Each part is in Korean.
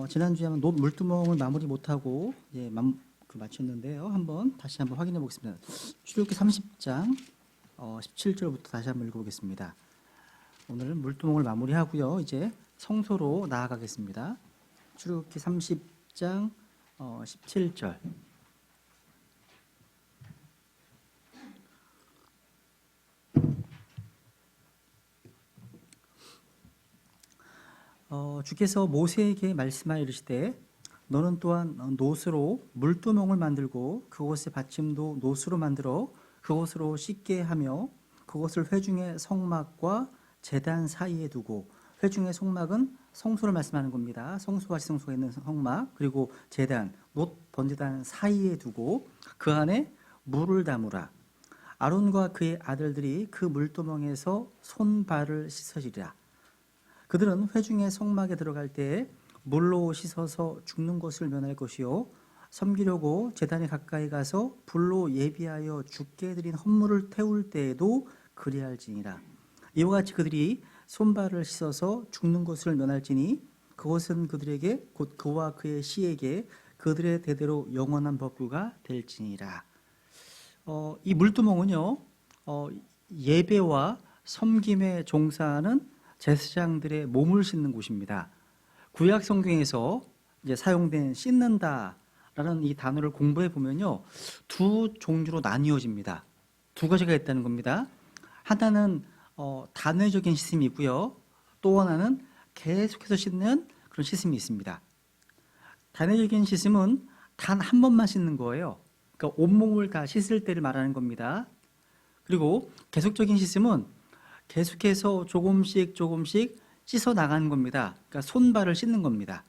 지난주에 한번 물두멍을 마무리 못하고 이제 마쳤는데요. 다시 한번 확인해 보겠습니다. 출애굽기 30장 17절부터 다시 한번 읽어보겠습니다. 오늘은 물두멍을 마무리하고요. 이제 성소로 나아가겠습니다. 출애굽기 30장 17절. 주께서 모세에게 말씀하여 이르시되 너는 또한 노스로 물두멍을 만들고 그곳의 받침도 노스로 만들어 그곳으로 씻게 하며 그것을 회중의 성막과 제단 사이에 두고, 회중의 성막은 성소를 말씀하는 겁니다. 성소와 지성소가 있는 성막, 그리고 제단, 놋 번제단 사이에 두고 그 안에 물을 담으라. 아론과 그의 아들들이 그 물두멍에서 손발을 씻으리라. 그들은 회중의 성막에 들어갈 때에 물로 씻어서 죽는 것을 면할 것이요, 섬기려고 제단에 가까이 가서 불로 예비하여 죽게 드린 헌물을 태울 때에도 그리할지니라. 이와 같이 그들이 손발을 씻어서 죽는 것을 면할지니 그것은 그들에게 곧 그와 그의 씨에게 그들의 대대로 영원한 법규가 될지니라. 이 물두멍은요, 예배와 섬김에 종사하는 제사장들의 몸을 씻는 곳입니다. 구약 성경에서 이제 사용된 씻는다라는 이 단어를 공부해 보면요, 두 종류로 나뉘어집니다. 두 가지가 있다는 겁니다. 하나는 단회적인 씻음이 있고요, 또 하나는 계속해서 씻는 그런 씻음이 있습니다. 단회적인 씻음은 단 한 번만 씻는 거예요. 그러니까 온몸을 다 씻을 때를 말하는 겁니다. 그리고 계속적인 씻음은 계속해서 조금씩 씻어 나가는 겁니다. 그러니까 손발을 씻는 겁니다.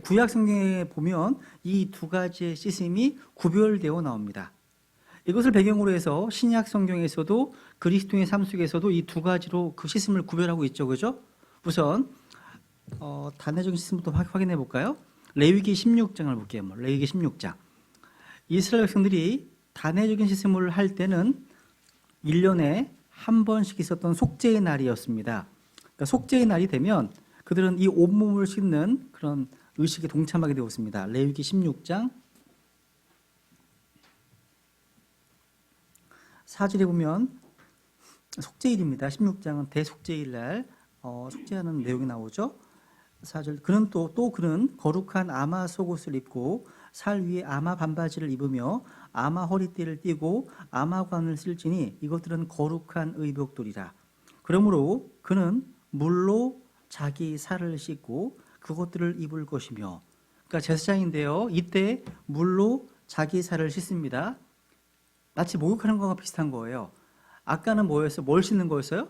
구약 성경에 보면 이 두 가지의 씻음이 구별되어 나옵니다. 이것을 배경으로 해서 신약 성경에서도 그리스도의 삶 속에서도 이 두 가지로 그 씻음을 구별하고 있죠, 그죠? 우선 단회적인 씻음부터 확인해 볼까요? 레위기 16장을 볼게요. 레위기 16장. 이스라엘 백성들이 단회적인 씻음을 할 때는 1년에 한 번씩 있었던 속죄의 날이었습니다. 그러니까 속죄의 날이 되면 그들은 이 온몸을 씻는 그런 의식에 동참하게 되었습니다. 레위기 16장 4절에 보면 속죄일입니다. 16장은 대속죄일 날 속죄하는 내용이 나오죠. 4절, 그는 그는 거룩한 아마 속옷을 입고 살 위에 아마 반바지를 입으며 아마 허리띠를 띠고 아마관을 쓸지니 이것들은 거룩한 의복들이라. 그러므로 그는 물로 자기 살을 씻고 그것들을 입을 것이며, 그러니까 제사장인데요, 이때 물로 자기 살을 씻습니다. 마치 목욕하는 것과 비슷한 거예요. 아까는 뭐였어요? 뭘 씻는 거였어요?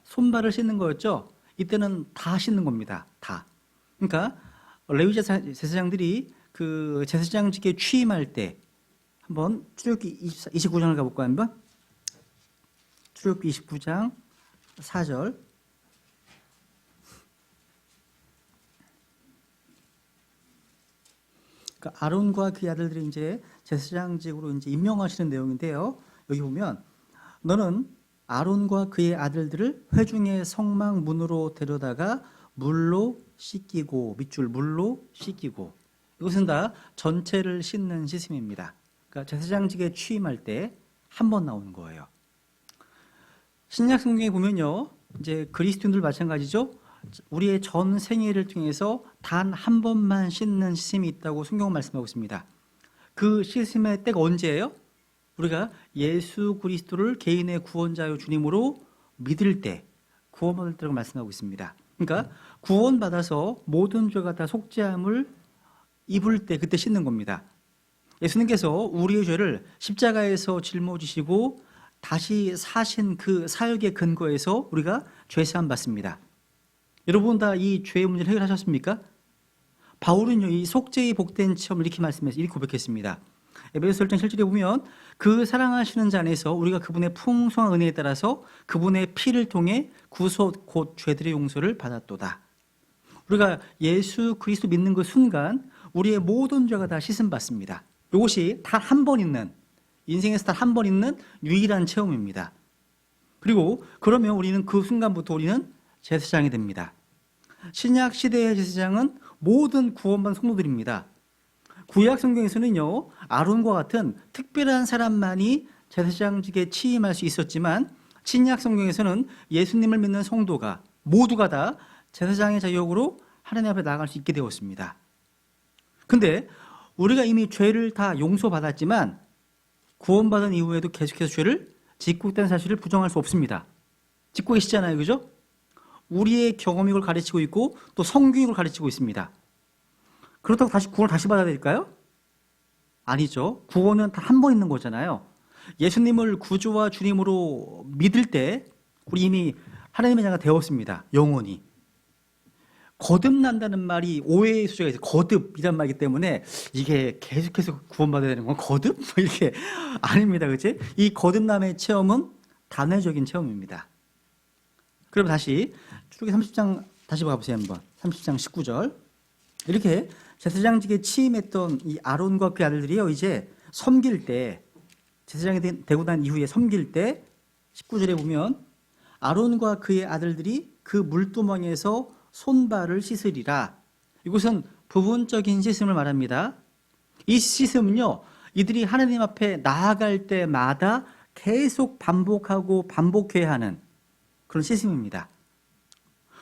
손발을 씻는 거였죠. 이때는 다 씻는 겁니다. 다. 그러니까 레위 제사장들이 그 제사장직에 취임할 때, 한번 출애굽기 29장을 가볼까요? 한번 출애굽기 29장 4절. 그러니까 아론과 그 아들들이 이제 제사장직으로 이제 임명하시는 내용인데요. 여기 보면 너는 아론과 그의 아들들을 회중의 성막 문으로 데려다가 물로 씻기고, 밑줄 물로 씻기고. 이것은 다 전체를 씻는 씻음입니다. 그러니까 제사장직에 취임할 때 한 번 나오는 거예요. 신약 성경에 보면요, 이제 그리스도인들 마찬가지죠. 우리의 전 생애를 통해서 단 한 번만 씻는 씻음이 있다고 성경은 말씀하고 있습니다. 그 씻음의 때가 언제예요? 우리가 예수 그리스도를 개인의 구원자요 주님으로 믿을 때, 구원받을 때라고 말씀하고 있습니다. 그러니까 구원받아서 모든 죄가 다 속죄함을 입을 때, 그때 씻는 겁니다. 예수님께서 우리의 죄를 십자가에서 짊어지시고 다시 사신 그 사역의 근거에서 우리가 죄사함 받습니다. 여러분 다 이 죄의 문제를 해결하셨습니까? 바울은요, 이 속죄의 복된 체험을 이렇게 말씀해서 이렇게 고백했습니다. 에베소서 1장 7절에 보면 그 사랑하시는 자 안에서 우리가 그분의 풍성한 은혜에 따라서 그분의 피를 통해 구속 곧 죄들의 용서를 받았도다. 우리가 예수 그리스도 믿는 그 순간 우리의 모든 죄가 다 씻음 받습니다. 이것이 단 한 번 있는, 인생에서 단 한 번 있는 유일한 체험입니다. 그리고 그러면 우리는 그 순간부터 우리는 제사장이 됩니다. 신약 시대의 제사장은 모든 구원받은 성도들입니다. 구약 성경에서는요, 아론과 같은 특별한 사람만이 제사장직에 취임할 수 있었지만 신약 성경에서는 예수님을 믿는 성도가 모두가 다 제사장의 자격으로 하나님 앞에 나아갈 수 있게 되었습니다. 근데 우리가 이미 죄를 다 용서받았지만 구원받은 이후에도 계속해서 죄를 짓고 있다는 사실을 부정할 수 없습니다. 짓고 계시잖아요, 그죠? 우리의 경험이 그걸 가르치고 있고 또 성경이 그걸 가르치고 있습니다. 그렇다고 구원을 다시 받아야 될까요? 아니죠. 구원은 다 한 번 있는 거잖아요. 예수님을 구주와 주님으로 믿을 때 우리 이미 하나님의 자가 되었습니다. 영원히. 거듭난다는 말이 오해의 소지가 있어요. 거듭이란 말이기 때문에 이게 계속해서 구원받아야 되는 건 거듭? 이렇게 아닙니다. 그치? 이 거듭남의 체험은 단회적인 체험입니다. 그럼 다시 출애굽기 30장 다시 봐보세요. 한번 30장 19절 이렇게 제사장직에 취임했던 이 아론과 그 아들들이요 이제 섬길 때 제사장이 되고 난 이후에 섬길 때 19절에 보면 아론과 그의 아들들이 그 물두멍에서 손발을 씻으리라. 이것은 부분적인 씻음을 말합니다. 이 씻음은요 이들이 하나님 앞에 나아갈 때마다 계속 반복하고 반복해야 하는 그런 씻음입니다.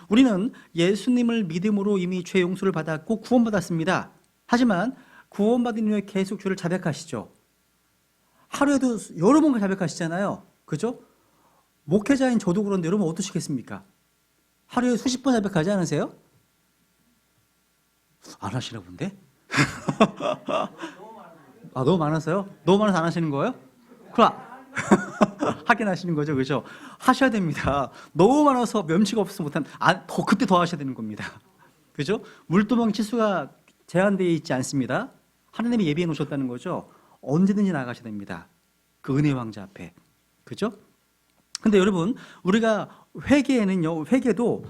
우리는 예수님을 믿음으로 이미 죄 용서를 받았고 구원받았습니다. 하지만 구원받은 이후에 계속 죄를 자백하시죠. 하루에도 여러 번 자백하시잖아요. 그죠? 목회자인 저도 그런데 여러분 어떠시겠습니까? 하루에 수십 번 자백하지 않으세요? 안 하시나 본데? 아, 너무 많아서요? 너무 많아서 안 하시는 거예요? 그럼 하긴 하시는 거죠, 그죠? 하셔야 됩니다. 너무 많아서 면치가 없어서 못한, 그때 더 하셔야 되는 겁니다. 그죠? 물두멍 치수가 제한되어 있지 않습니다. 하나님이 예비해 놓으셨다는 거죠. 언제든지 나가셔야 됩니다. 그 은혜 왕자 앞에. 그죠? 근데 여러분, 우리가 회개에는요, 회개도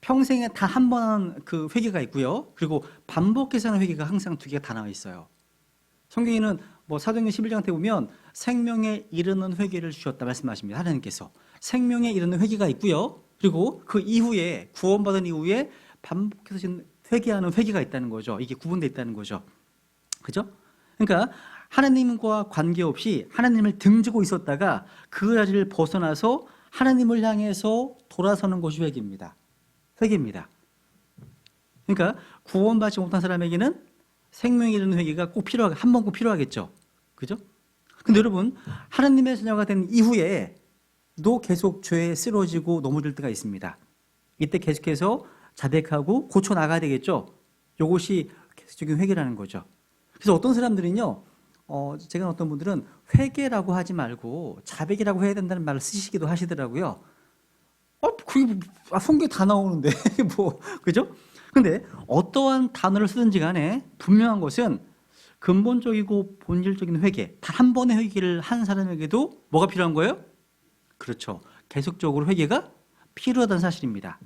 평생에 단 한 번 하는 그 회개가 있고요. 그리고 반복해서 하는 회개가 항상 두 개가 다 나와 있어요. 성경에는 사도행전 11장 때 보면 생명에 이르는 회개를 주셨다 말씀하십니다. 하나님께서 생명에 이르는 회개가 있고요. 그리고 그 이후에 구원받은 이후에 반복해서 회개하는 회개가 있다는 거죠. 이게 구분되어 있다는 거죠. 그죠? 그러니까 하나님과 관계없이 하나님을 등지고 있었다가 그 자리를 벗어나서 하나님을 향해서 돌아서는 것이 회개입니다. 회개입니다. 그러니까 구원받지 못한 사람에게는 생명에 이르는 회개가 꼭 한 번 꼭 필요하겠죠. 그죠? 근데 여러분, 하나님의 자녀가 된 이후에도 계속 죄에 쓰러지고 넘어질 때가 있습니다. 이때 계속해서 자백하고 고쳐 나가야 되겠죠. 이것이 계속적인 회개라는 거죠. 그래서 어떤 사람들은요, 제가 어떤 분들은 회개라고 하지 말고 자백이라고 해야 된다는 말을 쓰시기도 하시더라고요. 그게 성경에 다 나오는데 그죠? 근데 어떠한 단어를 쓰든지 간에 분명한 것은 근본적이고 본질적인 회개, 단 한 번의 회개를 한 사람에게도 뭐가 필요한 거예요? 그렇죠. 계속적으로 회개가 필요하다는 사실입니다.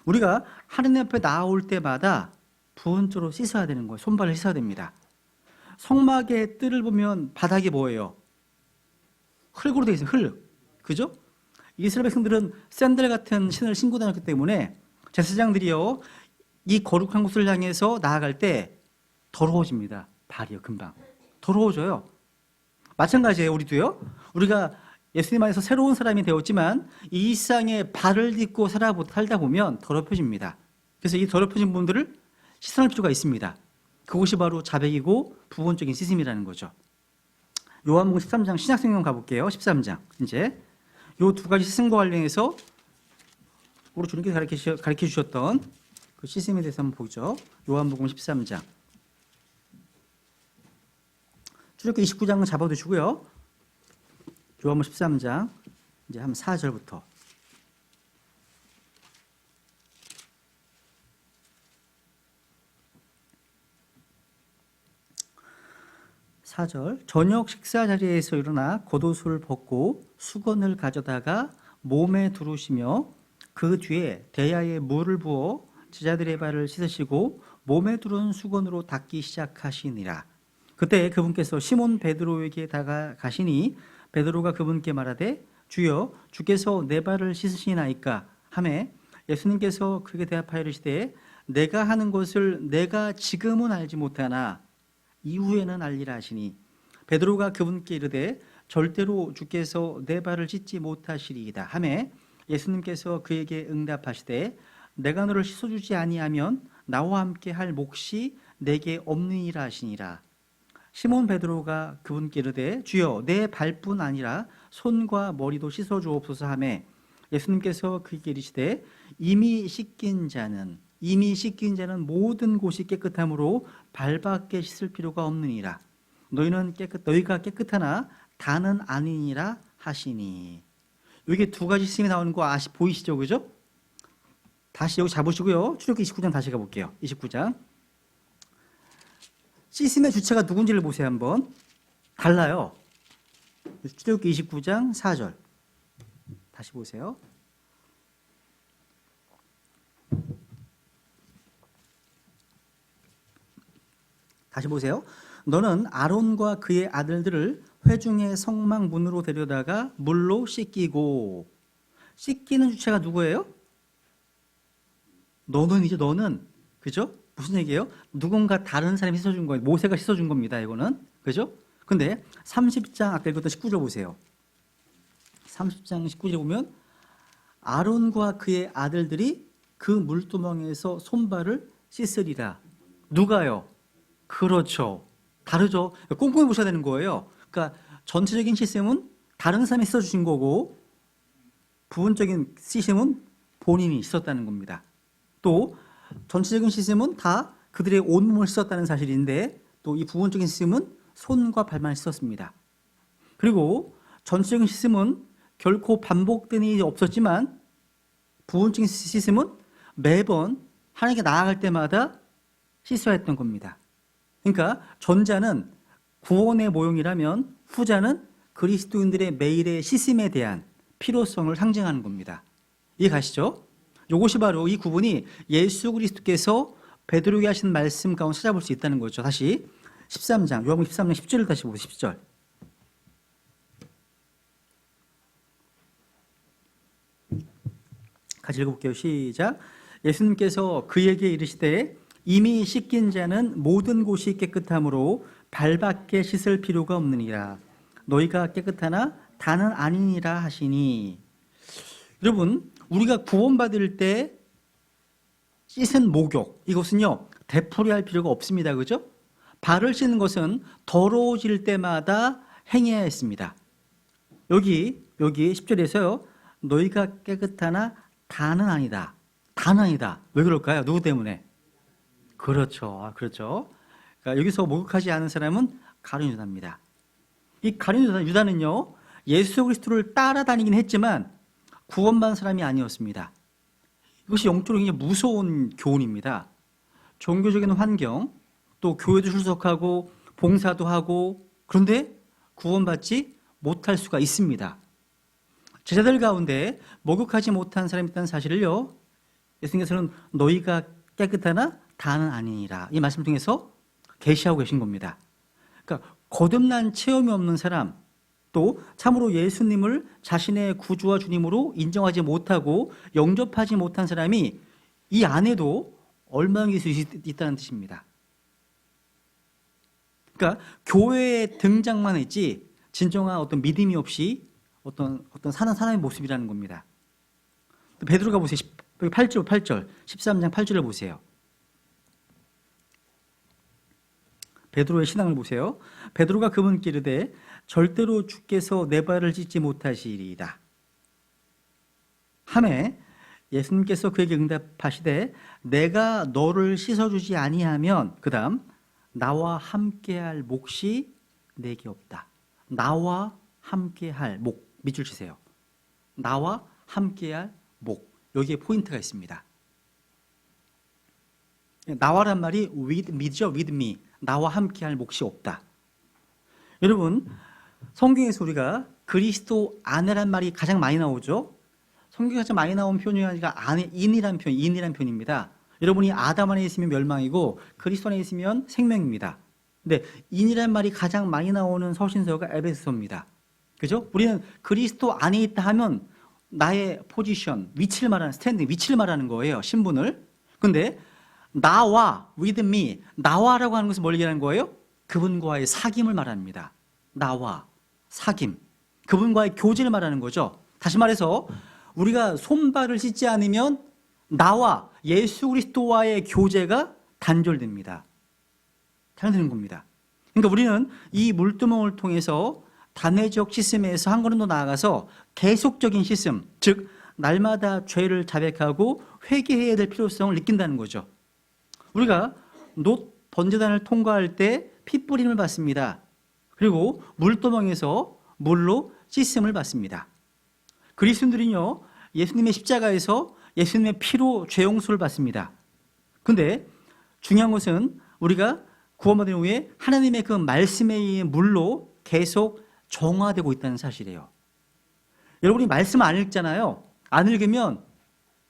우리가 하나님 앞에 나올 때마다 부분적으로 씻어야 되는 거예요. 손발을 씻어야 됩니다. 성막의 뜰을 보면 바닥이 뭐예요? 흙으로 되어 있어요. 흙. 그죠? 이스라엘 백성들은 샌들 같은 신을 신고 다녔기 때문에 제사장들이요 이 거룩한 곳을 향해서 나아갈 때 더러워집니다. 발이요, 금방 더러워져요. 마찬가지예요. 우리도요. 우리가 예수님 안에서 새로운 사람이 되었지만 이 일상에 발을 딛고 살다 보면 더럽혀집니다. 그래서 이 더럽혀진 분들을 씻어낼 필요가 있습니다. 그것이 바로 자백이고 부분적인 씻음이라는 거죠. 요한복음 13장 신약성경 가볼게요. 13장 이제 요 두 가지 씻음과 관련해서 우리 주님께서 가르쳐 주셨던 그 씻음에 대해서 한번 보죠. 요한복음 13장. 출애굽기 29장은 잡아두시고요. 요한복음 13장 이제 한 4절부터. 저녁 식사 자리에서 일어나 겉옷을 벗고 수건을 가져다가 몸에 두르시며 그 뒤에 대야에 물을 부어 제자들의 발을 씻으시고 몸에 두른 수건으로 닦기 시작하시니라. 그때 그분께서 시몬 베드로에게 다가가시니 베드로가 그분께 말하되 주여 주께서 내 발을 씻으시나이까 하매 예수님께서 그에게 대답하여 이르시되 내가 하는 것을 내가 지금은 알지 못하나 이후에는 알리라 하시니 베드로가 그분께 이르되 절대로 주께서 내 발을 씻지 못하시리이다 하매 예수님께서 그에게 응답하시되 내가 너를 씻어주지 아니하면 나와 함께 할 몫이 내게 없느니라 하시니라. 시몬 베드로가 그분께 이르되 주여 내 발뿐 아니라 손과 머리도 씻어주옵소서 하매 예수님께서 그에게 이르시되 이미 씻긴 자는 모든 곳이 깨끗함으로 발밖에 씻을 필요가 없느니라. 너희가 깨끗하나 다는 아니니라 하시니. 여기 두 가지 쓰임이 나오는 거 보이시죠? 그죠? 다시 여기 잡으시고요. 출애굽기 29장 다시 가볼게요. 29장. 씻음의 주체가 누군지를 보세요. 한번. 달라요. 출애굽기 29장 4절. 다시 보세요. 다시 보세요. 너는 아론과 그의 아들들을 회중의 성막 문으로 데려다가 물로 씻기고. 씻기는 주체가 누구예요? 너는 그죠? 무슨 얘기예요? 누군가 다른 사람이 씻어준 거예요. 모세가 씻어준 겁니다. 이거는 그죠? 근데 30장 아까 읽었던 19절 보세요. 30장 19절에 보면 아론과 그의 아들들이 그 물두멍에서 손발을 씻으리라. 누가요? 그렇죠. 다르죠. 꼼꼼히 보셔야 되는 거예요. 그러니까 전체적인 시스템은 다른 사람이 씻어주신 거고 부분적인 시스템은 본인이 씻었다는 겁니다. 또 전체적인 시스템은 다 그들의 온몸을 씻었다는 사실인데 또 이 부분적인 시스템은 손과 발만 씻었습니다. 그리고 전체적인 시스템은 결코 반복되는 일이 없었지만 부분적인 시스템은 매번 하나님께 나아갈 때마다 씻어야 했던 겁니다. 그러니까 전자는 구원의 모형이라면 후자는 그리스도인들의 매일의 씻음에 대한 필요성을 상징하는 겁니다. 이해 가시죠? 이것이 바로 이 구분이 예수 그리스도께서 베드로에게 하신 말씀 가운데 찾아볼 수 있다는 거죠. 다시 13장, 요한복음 13장 10절을 다시 보세요. 10절. 같이 읽어볼게요. 시작. 예수님께서 그에게 이르시되 이미 씻긴 자는 모든 곳이 깨끗함으로 발밖에 씻을 필요가 없느니라. 너희가 깨끗하나 다는 아니니라 하시니. 여러분, 우리가 구원받을 때 씻은 목욕, 이것은요 되풀이할 필요가 없습니다. 그죠? 발을 씻는 것은 더러워질 때마다 행해야 했습니다. 여기 10절에서요 너희가 깨끗하나 다는 아니다. 다는 아니다. 왜 그럴까요? 누구 때문에? 그렇죠. 그러니까 여기서 목욕하지 않은 사람은 가룟 유다입니다. 이 가룟 유다는요 예수 그리스도를 따라다니긴 했지만 구원받은 사람이 아니었습니다. 이것이 영적으로 굉장히 무서운 교훈입니다. 종교적인 환경, 또 교회도 출석하고 봉사도 하고 그런데 구원받지 못할 수가 있습니다. 제자들 가운데 목욕하지 못한 사람이 있다는 사실을요 예수님께서는 너희가 깨끗하나 다는 아니니라 이 말씀을 통해서 계시하고 계신 겁니다. 그러니까 거듭난 체험이 없는 사람, 또 참으로 예수님을 자신의 구주와 주님으로 인정하지 못하고 영접하지 못한 사람이 이 안에도 얼마나 있을 수 있다는 뜻입니다. 그러니까 교회에 등장만 했지 진정한 어떤 믿음이 없이 어떤 사는 사람의 모습이라는 겁니다. 베드로가 보세요. 8절 13장 8절을 보세요. 베드로의 신앙을 보세요. 베드로가 그분께 이르되 절대로 주께서 내 발을 씻지 못하시리이다 하매 예수님께서 그에게 응답하시되 내가 너를 씻어주지 아니하면 그 다음 나와 함께할 몫이 내게 없다. 나와 함께할 목 밑줄 치세요. 나와 함께할 목 여기에 포인트가 있습니다. 나와란 말이 with me죠. with me 나와 함께할 몫이 없다. 여러분 성경에서 우리가 그리스도 안에란 말이 가장 많이 나오죠. 성경에 가장 많이 나온 표현이 안에 인이란 표현입니다. 여러분이 아담 안에 있으면 멸망이고 그리스도 안에 있으면 생명입니다. 근데 인이란 말이 가장 많이 나오는 서신서가 에베소서입니다. 그죠? 우리는 그리스도 안에 있다 하면 나의 포지션, 위치를 말하는 스탠딩, 위치를 말하는 거예요. 신분을. 근데 나와, with me, 나와라고 하는 것은 뭘 얘기하는 거예요? 그분과의 사귐을 말합니다. 나와, 사귐, 그분과의 교제를 말하는 거죠. 다시 말해서 우리가 손발을 씻지 않으면 나와 예수 그리스도와의 교제가 단절됩니다. 단절되는 겁니다. 그러니까 우리는 이 물두멍을 통해서 단회적 씻음에서 한 걸음 더 나아가서 계속적인 씻음, 즉 날마다 죄를 자백하고 회개해야 될 필요성을 느낀다는 거죠. 우리가 놋 번제단을 통과할 때 핏부림을 받습니다. 그리고 물두멍에서 물로 씻음을 받습니다. 그리스도인들은요, 예수님의 십자가에서 예수님의 피로 죄 용서를 받습니다. 근데 중요한 것은 우리가 구원받은 후에 하나님의 그 말씀에 의해 물로 계속 정화되고 있다는 사실이에요. 여러분이 말씀 안 읽잖아요. 안 읽으면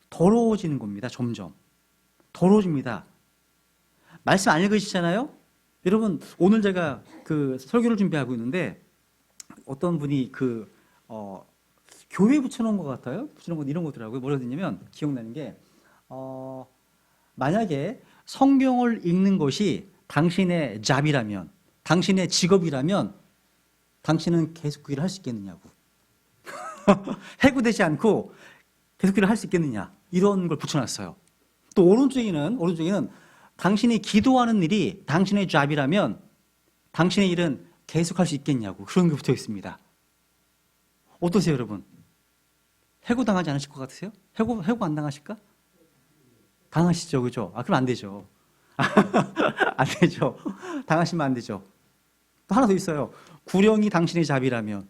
더러워지는 겁니다. 점점 더러워집니다. 말씀 안 읽으시잖아요. 여러분, 오늘 제가 그 설교를 준비하고 있는데 어떤 분이 교회에 붙여놓은 것 같아요. 붙여놓은 것 이런 거더라고요. 뭐라 했냐면 기억나는 게 만약에 성경을 읽는 것이 당신의 잡이라면, 당신의 직업이라면 당신은 계속 그 일을 할 수 있겠느냐고. 해고되지 않고 계속 그 일을 할 수 있겠느냐, 이런 걸 붙여놨어요. 또 오른쪽에는 당신이 기도하는 일이 당신의 잡이라면 당신의 일은 계속할 수 있겠냐고, 그런 게 붙어 있습니다. 어떠세요, 여러분? 해고 당하지 않으실 것 같으세요? 해고 안 당하실까? 당하시죠, 그죠? 그럼 안 되죠. 안 되죠. 당하시면 안 되죠. 또 하나 더 있어요. 구령이 당신의 잡이라면.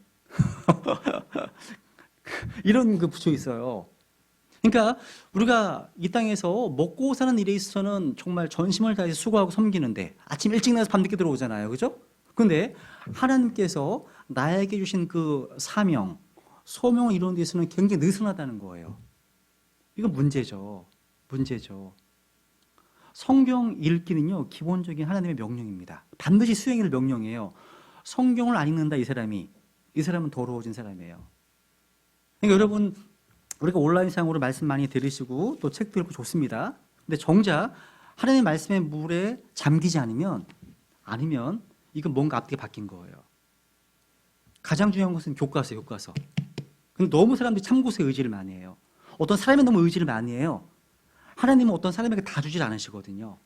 이런 거 붙여 있어요. 그러니까 우리가 이 땅에서 먹고 사는 일에 있어서는 정말 전심을 다해서 수고하고 섬기는데 아침 일찍 나서 밤늦게 들어오잖아요, 그죠? 근데 하나님께서 나에게 주신 그 사명, 소명을 이루는 데 있어서는 굉장히 느슨하다는 거예요. 이건 문제죠. 성경 읽기는요, 기본적인 하나님의 명령입니다. 반드시 수행할 명령이에요. 성경을 안 읽는다, 이 사람은 더러워진 사람이에요. 그러니까 여러분, 우리가 온라인상으로 말씀 많이 들으시고 또 책도 읽고 좋습니다. 근데 정작 하나님의 말씀의 물에 잠기지 않으면 이건 뭔가 앞뒤가 바뀐 거예요. 가장 중요한 것은 교과서예요, 교과서. 근데 너무 사람들이 참고서에 의지를 많이 해요. 어떤 사람이 너무 의지를 많이 해요. 하나님은 어떤 사람에게 다 주질 않으시거든요.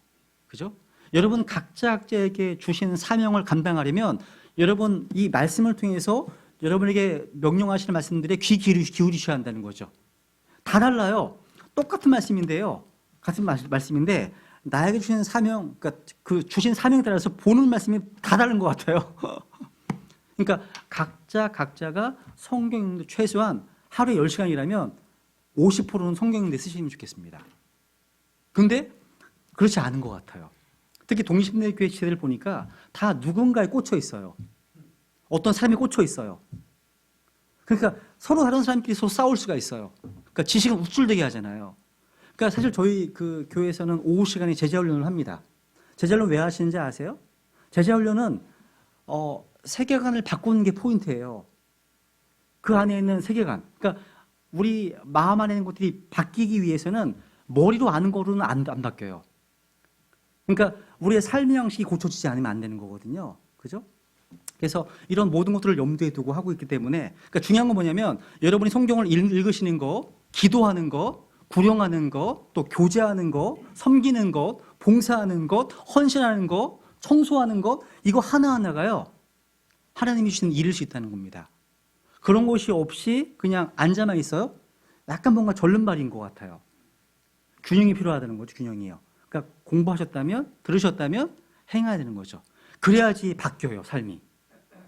그죠? 여러분 각자에게 주신 사명을 감당하려면 여러분 이 말씀을 통해서 여러분에게 명령하시는 말씀들에 귀 기울이셔야 한다는 거죠. 다 달라요. 똑같은 말씀인데요. 같은 말씀인데 나에게 주신 사명, 그러니까 그 주신 사명에 따라서 보는 말씀이 다 다른 것 같아요. 그러니까 각자가 성경 읽는데 최소한 하루에 10시간이라면 50%는 성경 읽는데 쓰시면 좋겠습니다. 근데 그렇지 않은 것 같아요. 특히 독립신대교회 지체들을 보니까 다 누군가에 꽂혀 있어요. 어떤 사람이 꽂혀 있어요. 그러니까 서로 다른 사람끼리 서로 싸울 수가 있어요. 그러니까 지식은 우쭐대게 하잖아요. 그러니까 사실 저희 그 교회에서는 오후 시간에 제자훈련을 합니다. 제자훈련 왜 하시는지 아세요? 제자훈련은 세계관을 바꾸는 게 포인트예요. 그 안에 있는 세계관. 그러니까 우리 마음 안에 있는 것들이 바뀌기 위해서는 머리로 아는 거로는 안 바뀌어요. 그러니까 우리의 삶의 양식이 고쳐지지 않으면 안 되는 거거든요. 그죠? 그래서 이런 모든 것들을 염두에 두고 하고 있기 때문에, 그러니까 중요한 건 뭐냐면 여러분이 성경을 읽으시는 거, 기도하는 거, 구령하는 거, 또 교제하는 거, 섬기는 것, 봉사하는 것, 헌신하는 것, 청소하는 것, 이거 하나하나가요, 하나님이 주신 일일 수 있다는 겁니다. 그런 것이 없이 그냥 앉아만 있어요? 약간 뭔가 절름발인 것 같아요. 균형이 필요하다는 거죠, 균형이요. 그러니까 공부하셨다면, 들으셨다면 행해야 되는 거죠. 그래야지 바뀌어요, 삶이.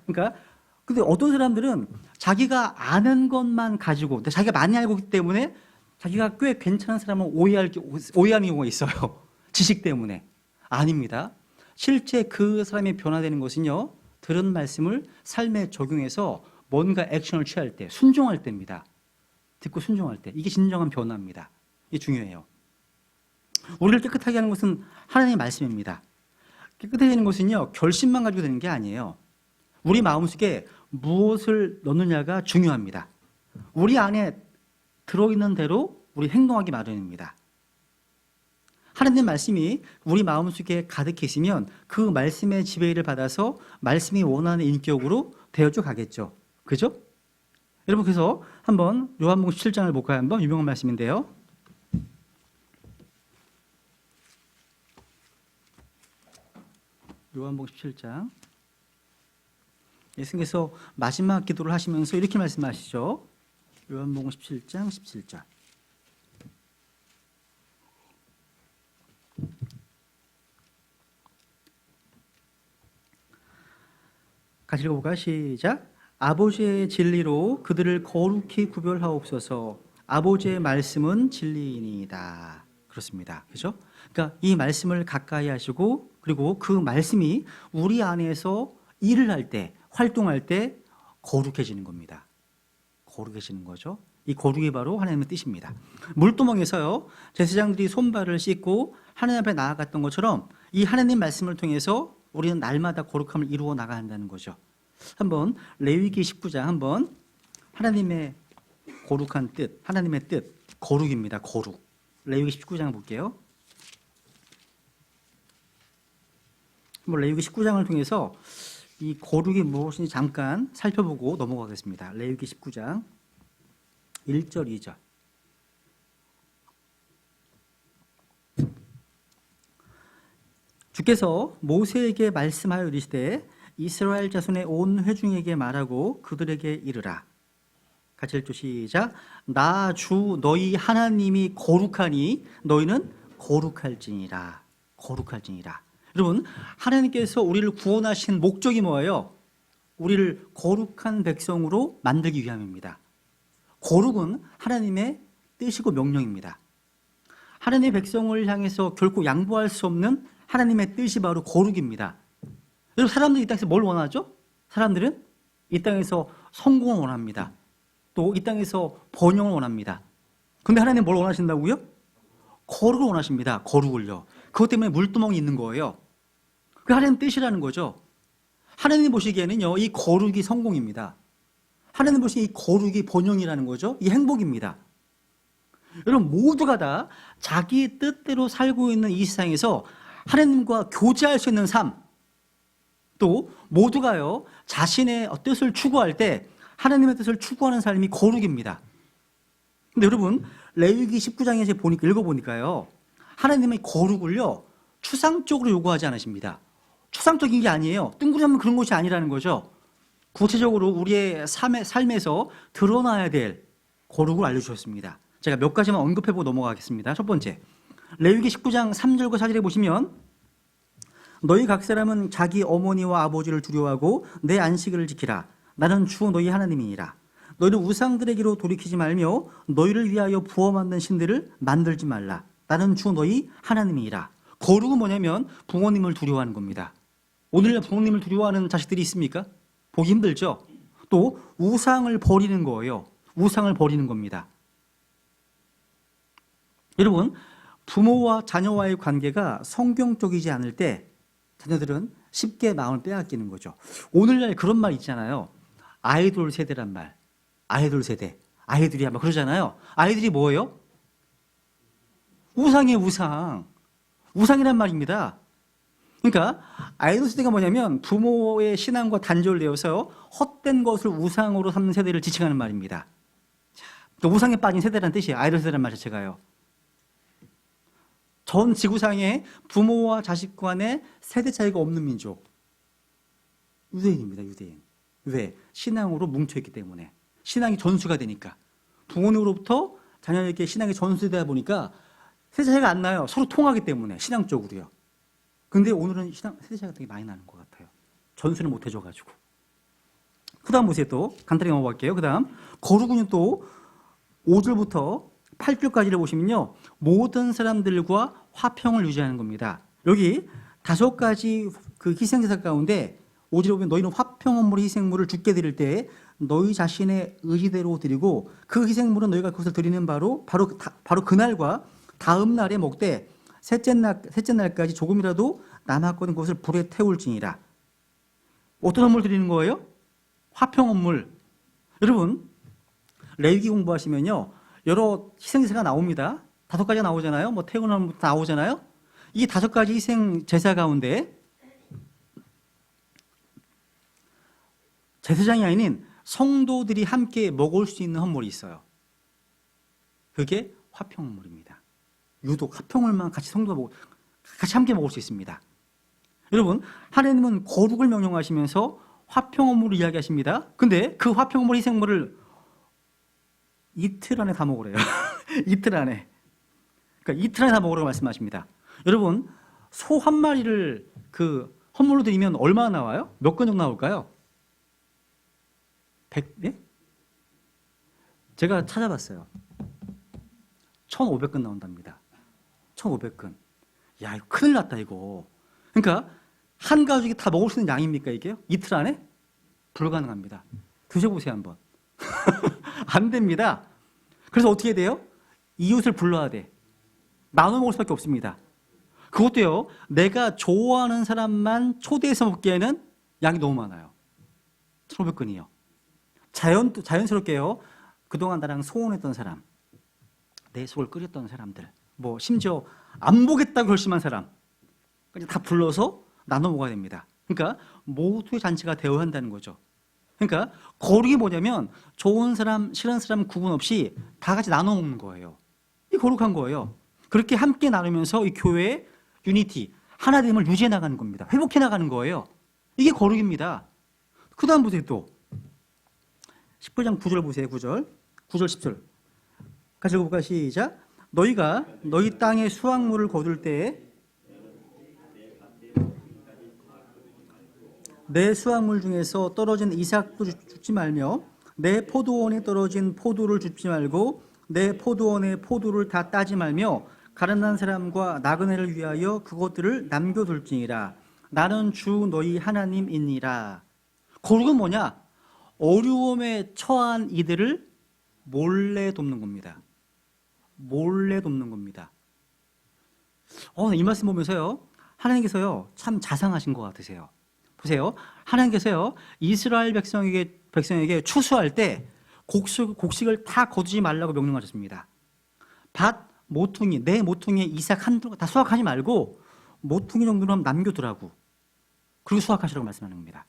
그러니까 근데 어떤 사람들은 자기가 아는 것만 가지고, 자기가 많이 알고 있기 때문에 자기가 꽤 괜찮은 사람을 오해하는 경우가 있어요. 지식 때문에. 아닙니다. 실제 그 사람이 변화되는 것은요, 들은 말씀을 삶에 적용해서 뭔가 액션을 취할 때, 순종할 때입니다. 듣고 순종할 때. 이게 진정한 변화입니다. 이게 중요해요. 우리를 깨끗하게 하는 것은 하나님의 말씀입니다. 깨끗하게 하는 것은요, 결심만 가지고 되는 게 아니에요. 우리 마음속에 무엇을 넣느냐가 중요합니다. 우리 안에 들어있는 대로 우리 행동하기 마련입니다. 하나님 말씀이 우리 마음속에 가득해 있으면 그 말씀의 지배를 받아서 말씀이 원하는 인격으로 되어져 가겠죠. 그죠? 여러분, 그래서 한번 요한복음 17장을 볼까요? 한번 유명한 말씀인데요. 요한복음 17장. 예수님께서 마지막 기도를 하시면서 이렇게 말씀하시죠. 요한복음 17장 17절. 같이 읽어볼까요? 시작. 아버지의 진리로 그들을 거룩히 구별하옵소서. 아버지의 말씀은 진리이니이다. 그렇습니다. 그죠? 그러니까 이 말씀을 가까이 하시고, 그리고 그 말씀이 우리 안에서 일을 할 때, 활동할 때 거룩해지는 겁니다. 거룩해지는 거죠. 이 거룩이 바로 하나님의 뜻입니다. 물두멍에서요, 제사장들이 손발을 씻고 하나님 앞에 나아갔던 것처럼 이 하나님 말씀을 통해서 우리는 날마다 거룩함을 이루어 나가야 한다는 거죠. 한번 레위기 19장 한번 하나님의 거룩한 뜻, 하나님의 뜻, 거룩입니다. 거룩. 레위기 19장 볼게요. 한번 레위기 19장을 통해서 이 거룩이 무엇인지 잠깐 살펴보고 넘어가겠습니다. 레위기 19장 1절, 2절. 주께서 모세에게 말씀하여 이르시되 이스라엘 자손의 온 회중에게 말하고 그들에게 이르라. 같이 읽죠. 시작. 나 주 너희 하나님이 거룩하니 너희는 거룩할지니라. 거룩할지니라. 여러분, 하나님께서 우리를 구원하신 목적이 뭐예요? 우리를 거룩한 백성으로 만들기 위함입니다. 거룩은 하나님의 뜻이고 명령입니다. 하나님의 백성을 향해서 결코 양보할 수 없는 하나님의 뜻이 바로 거룩입니다. 여러분, 사람들이 이 땅에서 뭘 원하죠? 사람들은 이 땅에서 성공을 원합니다. 또 이 땅에서 번영을 원합니다. 근데 하나님 뭘 원하신다고요? 거룩을 원하십니다. 거룩을요. 그것 때문에 물두멍이 있는 거예요. 그게 하나님 뜻이라는 거죠. 하나님 보시기에는요, 이 거룩이 성공입니다. 하나님 보시기에 이 거룩이 번영이라는 거죠. 이 행복입니다. 여러분, 모두가 다 자기 뜻대로 살고 있는 이 세상에서 하나님과 교제할 수 있는 삶, 또 모두가요 자신의 뜻을 추구할 때 하나님의 뜻을 추구하는 삶이 거룩입니다. 근데 여러분, 레위기 19장에 보니까 읽어보니까요, 하나님의 거룩을요 추상적으로 요구하지 않으십니다. 추상적인 게 아니에요. 뜬구리하면 그런 것이 아니라는 거죠. 구체적으로 우리의 삶에서 드러나야 될 거룩을 알려주셨습니다. 제가 몇 가지만 언급해보고 넘어가겠습니다. 첫 번째, 레위기 19장 3절과 4절에 보시면 너희 각 사람은 자기 어머니와 아버지를 두려워하고 내 안식일을 지키라. 나는 주 너희 하나님이니라. 너희는 우상들에게로 돌이키지 말며 너희를 위하여 부어 만든 신들을 만들지 말라. 나는 주 너희 하나님이니라. 거룩은 뭐냐면 부모님을 두려워하는 겁니다. 오늘날 부모님을 두려워하는 자식들이 있습니까? 보기 힘들죠. 또 우상을 버리는 거예요. 우상을 버리는 겁니다. 여러분, 부모와 자녀와의 관계가 성경적이지 않을 때 자녀들은 쉽게 마음을 빼앗기는 거죠. 오늘날 그런 말 있잖아요. 아이돌 세대란 말. 아이돌 세대. 아이들이 아마 그러잖아요. 아이들이 뭐예요? 우상이에요, 우상. 우상이란 말입니다. 그러니까 아이돌 세대가 뭐냐면 부모의 신앙과 단절되어서 헛된 것을 우상으로 삼는 세대를 지칭하는 말입니다. 그러니까 우상에 빠진 세대라는 뜻이에요. 아이돌 세대란 말 자체가요. 전 지구상에 부모와 자식 간의 세대 차이가 없는 민족. 유대인입니다, 유대인. 왜? 신앙으로 뭉쳐있기 때문에. 신앙이 전수가 되니까. 부모님으로부터 자녀에게 신앙이 전수되다 보니까 세대 차이가 안 나요. 서로 통하기 때문에, 신앙적으로요. 근데 오늘은 세대 차이가 되게 많이 나는 것 같아요. 전수를 못 해줘가지고. 그 다음 보세요. 또 간단히 넘어갈게요. 그 다음 거룩은 또 5절부터 8절까지를 보시면요, 모든 사람들과 화평을 유지하는 겁니다. 여기 5가지 그 희생제사 가운데 5절에 보면 너희는 화평헌물 희생물을 주께 드릴 때 너희 자신의 의지대로 드리고 그 희생물은 너희가 그것을 드리는 바로 그날과 다음 날에 먹되 셋째 날까지 조금이라도 남았거든 그것을 불에 태울지니라. 어떤 헌물 드리는 거예요? 화평헌물. 여러분, 레위기 공부하시면요, 여러 희생제사가 나옵니다. 5가지가 나오잖아요. 뭐 태우는 헌물부터 나오잖아요. 이 5가지 희생 제사 가운데 제사장이 아닌 성도들이 함께 먹을 수 있는 헌물이 있어요. 그게 화평헌물입니다. 유독 화평을만 같이 성도가 같이 함께 먹을 수 있습니다. 여러분, 하나님은 거룩을 명령하시면서 화평헌물을 이야기하십니다. 근데 그 화평헌물 희생물을 이틀 안에 다 먹으래요. 이틀 안에. 그러니까 이틀 안에 다 먹으라고 말씀하십니다. 여러분, 소 한 마리를 그 헌물로 드리면 얼마나 나와요? 몇 건 정도 나올까요? 100, 네? 제가 찾아봤어요. 1,500건 나온답니다. 1,500건. 야, 이거 큰일 났다, 이거. 그러니까 한 가족이 다 먹을 수 있는 양입니까, 이게요? 이틀 안에? 불가능합니다. 드셔보세요, 한번. 안 됩니다. 그래서 어떻게 돼요? 이웃을 불러야 돼. 나눠 먹을 수밖에 없습니다. 그것도요, 내가 좋아하는 사람만 초대해서 먹기에는 양이 너무 많아요. 1,500건이요. 자연스럽게요, 그동안 나랑 소원했던 사람, 내 속을 끓였던 사람들, 뭐 심지어 안 보겠다고 결심한 사람, 다 불러서 나눠 먹어야 됩니다. 그러니까 모두의 잔치가 되어야 한다는 거죠. 그러니까 거룩이 뭐냐면 좋은 사람, 싫은 사람 구분 없이 다 같이 나눠 먹는 거예요. 이 거룩한 거예요. 그렇게 함께 나누면서 이 교회의 유니티, 하나됨을 유지해 나가는 겁니다. 회복해 나가는 거예요. 이게 거룩입니다. 그 다음 보세요. 또 19장 9절 보세요. 9절 10절 같이 읽어볼까요? 시작. 너희가 너희 땅에 수확물을 거둘 때에 내 수확물 중에서 떨어진 이삭도 줍지 말며 내 포도원에 떨어진 포도를 줍지 말고 내 포도원의 포도를 다 따지 말며 가난한 사람과 나그네를 위하여 그것들을 남겨둘지니라. 나는 주 너희 하나님이니라. 거룩은 뭐냐? 어려움에 처한 이들을 몰래 돕는 겁니다. 몰래 돕는 겁니다. 이 말씀 보면서요, 하나님께서요 참 자상하신 것 같으세요. 보세요, 하나님께서요 이스라엘 백성에게 추수할 때 곡식을 다 거두지 말라고 명령하셨습니다. 밭 모퉁이, 내 모퉁이에 이삭 한두 다 수확하지 말고 모퉁이 정도는 남겨두라고, 그리고 수확하시라고 말씀하는 겁니다.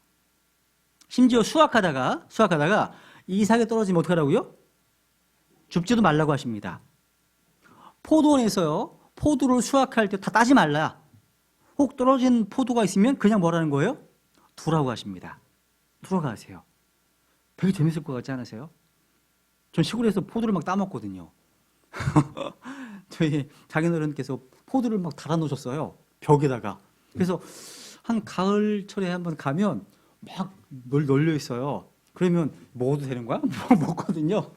심지어 수확하다가 이삭에 떨어지면 어떻게 하라고요? 줍지도 말라고 하십니다. 포도원에서요 포도를 수확할 때 다 따지 말라. 혹 떨어진 포도가 있으면 그냥 뭐라는 거예요? 두라고 하십니다. 두라고 하세요. 되게 재밌을 것 같지 않으세요? 전 시골에서 포도를 막 따먹거든요. 저희 자기어른께서 포도를 막 달아놓으셨어요. 벽에다가. 그래서 한 가을철에 한번 가면 막 널려 있어요. 그러면 먹어도 되는 거야? 먹거든요.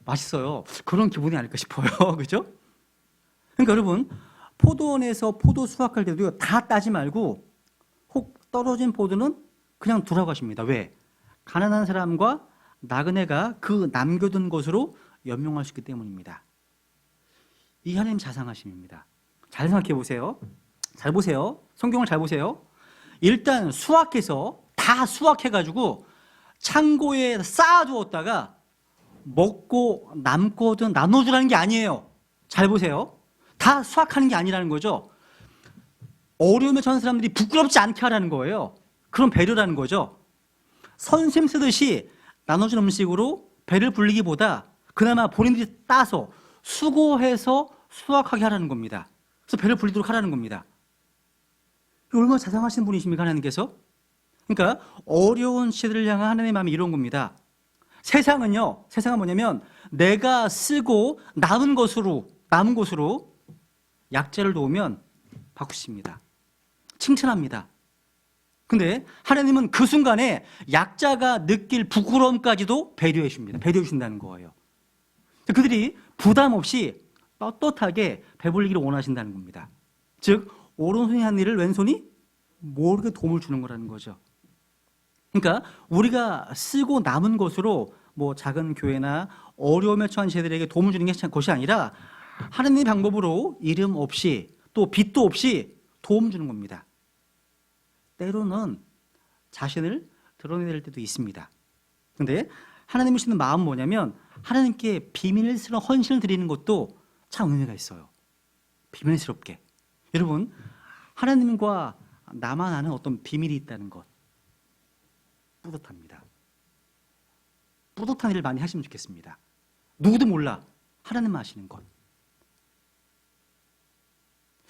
맛있어요. 그런 기분이 아닐까 싶어요. 그죠? 그러니까 여러분, 포도원에서 포도 수확할 때도 다 따지 말고 혹 떨어진 포도는 그냥 두라고 하십니다. 왜? 가난한 사람과 나그네가 그 남겨둔 것으로 연명할 수 있기 때문입니다. 이 하나님 자상하심입니다. 잘 생각해 보세요. 잘 보세요. 성경을 잘 보세요. 일단 다 수확해가지고 창고에 쌓아두었다가 먹고 남거든 나눠주라는 게 아니에요. 잘 보세요. 다 수확하는 게 아니라는 거죠. 어려움에 처한 사람들이 부끄럽지 않게 하라는 거예요. 그런 배려라는 거죠. 선심 쓰듯이 나눠준 음식으로 배를 불리기보다 그나마 본인들이 따서 수고해서 수확하게 하라는 겁니다. 그래서 배를 불리도록 하라는 겁니다. 얼마나 자상하신 분이십니까, 하나님께서? 그러니까 어려운 시대를 향한 하나님의 마음이 이런 겁니다. 세상은 뭐냐면 내가 쓰고 남은 것으로 약자를 도우면 바꾸십니다. 칭찬합니다. 근데 하나님은 그 순간에 약자가 느낄 부끄러움까지도 배려해 줍니다. 배려해 준다는 거예요. 그들이 부담 없이 떳떳하게 배불리기를 원하신다는 겁니다. 즉 오른손이 한 일을 왼손이 모르게 도움을 주는 거라는 거죠. 그러니까 우리가 쓰고 남은 것으로 뭐 작은 교회나 어려움에 처한 세대들에게 도움을 주는 것이 아니라 하나님의 방법으로 이름 없이 또 빚도 없이 도움 주는 겁니다. 때로는 자신을 드러내야 될 때도 있습니다. 그런데 하나님이 주시는 마음은 뭐냐면 하나님께 비밀스러운 헌신을 드리는 것도 참 의미가 있어요. 비밀스럽게. 여러분, 하나님과 나만 아는 어떤 비밀이 있다는 것, 뿌듯합니다. 뿌듯한 일을 많이 하시면 좋겠습니다. 누구도 몰라. 하나님만 아시는 것.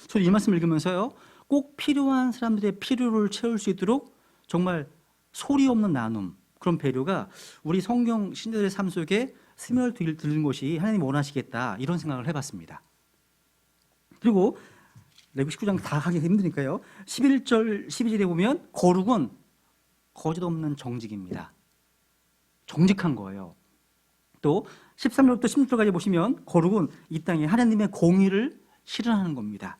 저는 이 말씀을 읽으면서요, 꼭 필요한 사람들의 필요를 채울 수 있도록 정말 소리 없는 나눔, 그런 배려가 우리 성경 신자들의 삶 속에 스며드는 것이 하나님이 원하시겠다, 이런 생각을 해봤습니다. 그리고 레위 19장 다 하기 힘드니까요, 11절, 12절에 보면 거룩은 거짓 없는 정직입니다. 정직한 거예요. 또 13절부터 16절까지 보시면 거룩은 이 땅에 하나님의 공의를 실현하는 겁니다.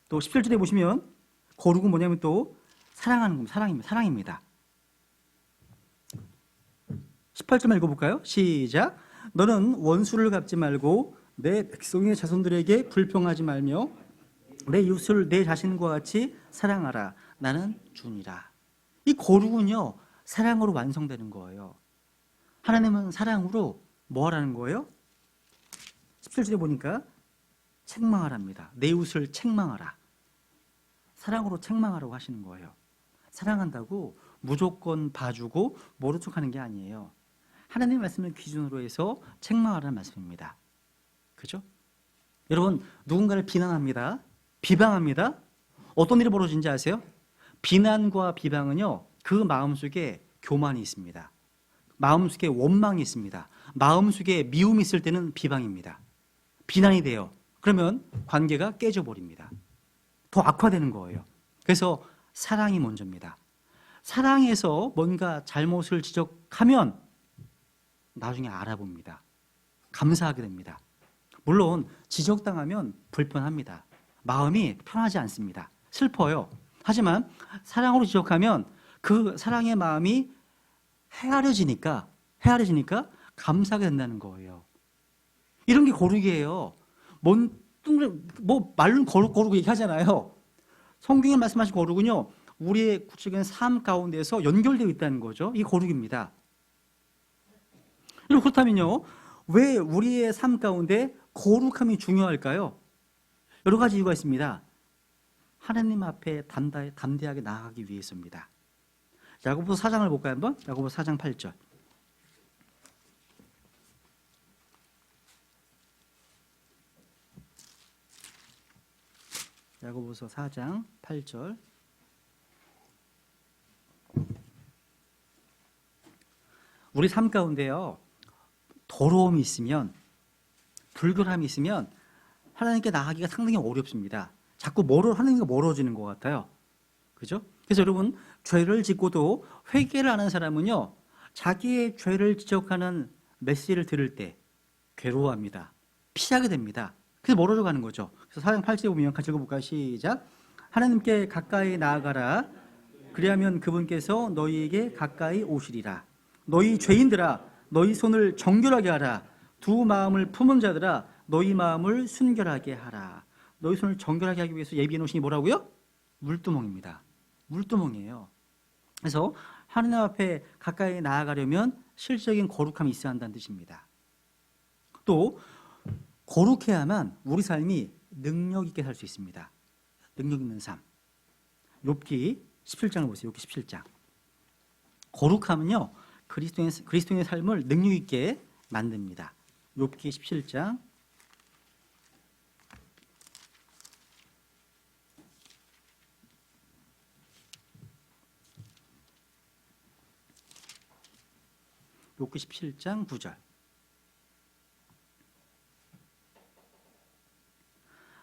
또 17절에 보시면 거룩은 뭐냐면 또 사랑하는 겁니다. 사랑입니다. 18절만 읽어볼까요? 시작. 너는 원수를 갚지 말고 내 백성의 자손들에게 불평하지 말며 내 이웃을 내 자신과 같이 사랑하라. 나는 주니라. 이 거룩은요, 사랑으로 완성되는 거예요. 하나님은 사랑으로 뭐 하라는 거예요? 17절에 보니까 책망하랍니다. 내 이웃을 책망하라. 사랑으로 책망하라고 하시는 거예요. 사랑한다고 무조건 봐주고 모른 척하는 게 아니에요. 하나님의 말씀을 기준으로 해서 책망하라는 말씀입니다. 그죠? 여러분, 누군가를 비난합니다. 비방합니다. 어떤 일이 벌어진지 아세요? 비난과 비방은요, 그 마음속에 교만이 있습니다. 마음속에 원망이 있습니다. 마음속에 미움이 있을 때는 비방입니다. 비난이 돼요. 그러면 관계가 깨져버립니다. 더 악화되는 거예요. 그래서 사랑이 먼저입니다. 사랑해서 뭔가 잘못을 지적하면 나중에 알아봅니다. 감사하게 됩니다. 물론 지적당하면 불편합니다. 마음이 편하지 않습니다. 슬퍼요. 하지만 사랑으로 지적하면 그 사랑의 마음이 헤아려지니까 감사하게 된다는 거예요. 이런 게 거룩이에요. 말로는 거룩 얘기하잖아요. 성경에 말씀하신 거룩은요, 우리의 구체적인 삶 가운데서 연결되어 있다는 거죠. 이게 거룩입니다. 그렇다면요, 왜 우리의 삶 가운데 거룩함이 중요할까요? 여러 가지 이유가 있습니다. 하나님 앞에 담대하게 나아가기 위해서입니다. 야고보서 4장을 볼까요, 한번? 야고보서 4장 8절. 야고보서 4장 8절. 우리 삶 가운데요, 더러움이 있으면, 불결함이 있으면 하나님께 나아가기가 상당히 어렵습니다. 자꾸 하나님과 멀어지는 것 같아요. 그죠? 그래서 여러분, 죄를 짓고도 회개를 하는 사람은요, 자기의 죄를 지적하는 메시지를 들을 때 괴로워합니다. 피하게 됩니다. 그래서 멀어져 가는 거죠. 그래서 4장 8절에 보면 같이 읽어볼까요? 시작. 하나님께 가까이 나아가라. 그리하면 그분께서 너희에게 가까이 오시리라. 너희 죄인들아, 너희 손을 정결하게 하라. 두 마음을 품은 자들아, 너희 마음을 순결하게 하라. 너희 손을 정결하게 하기 위해서 예비해 놓으시니 뭐라고요? 물두멍입니다. 물두멍이에요. 그래서 하나님 앞에 가까이 나아가려면 실질적인 거룩함이 있어야 한다는 뜻입니다. 또 거룩해야만 우리 삶이 능력 있게 살 수 있습니다. 능력 있는 삶. 욥기 17장을 보세요. 욥기 17장. 거룩함은요, 그리스도인의 삶을 능력 있게 만듭니다. 욥기 17장. 욥기 17장 9절.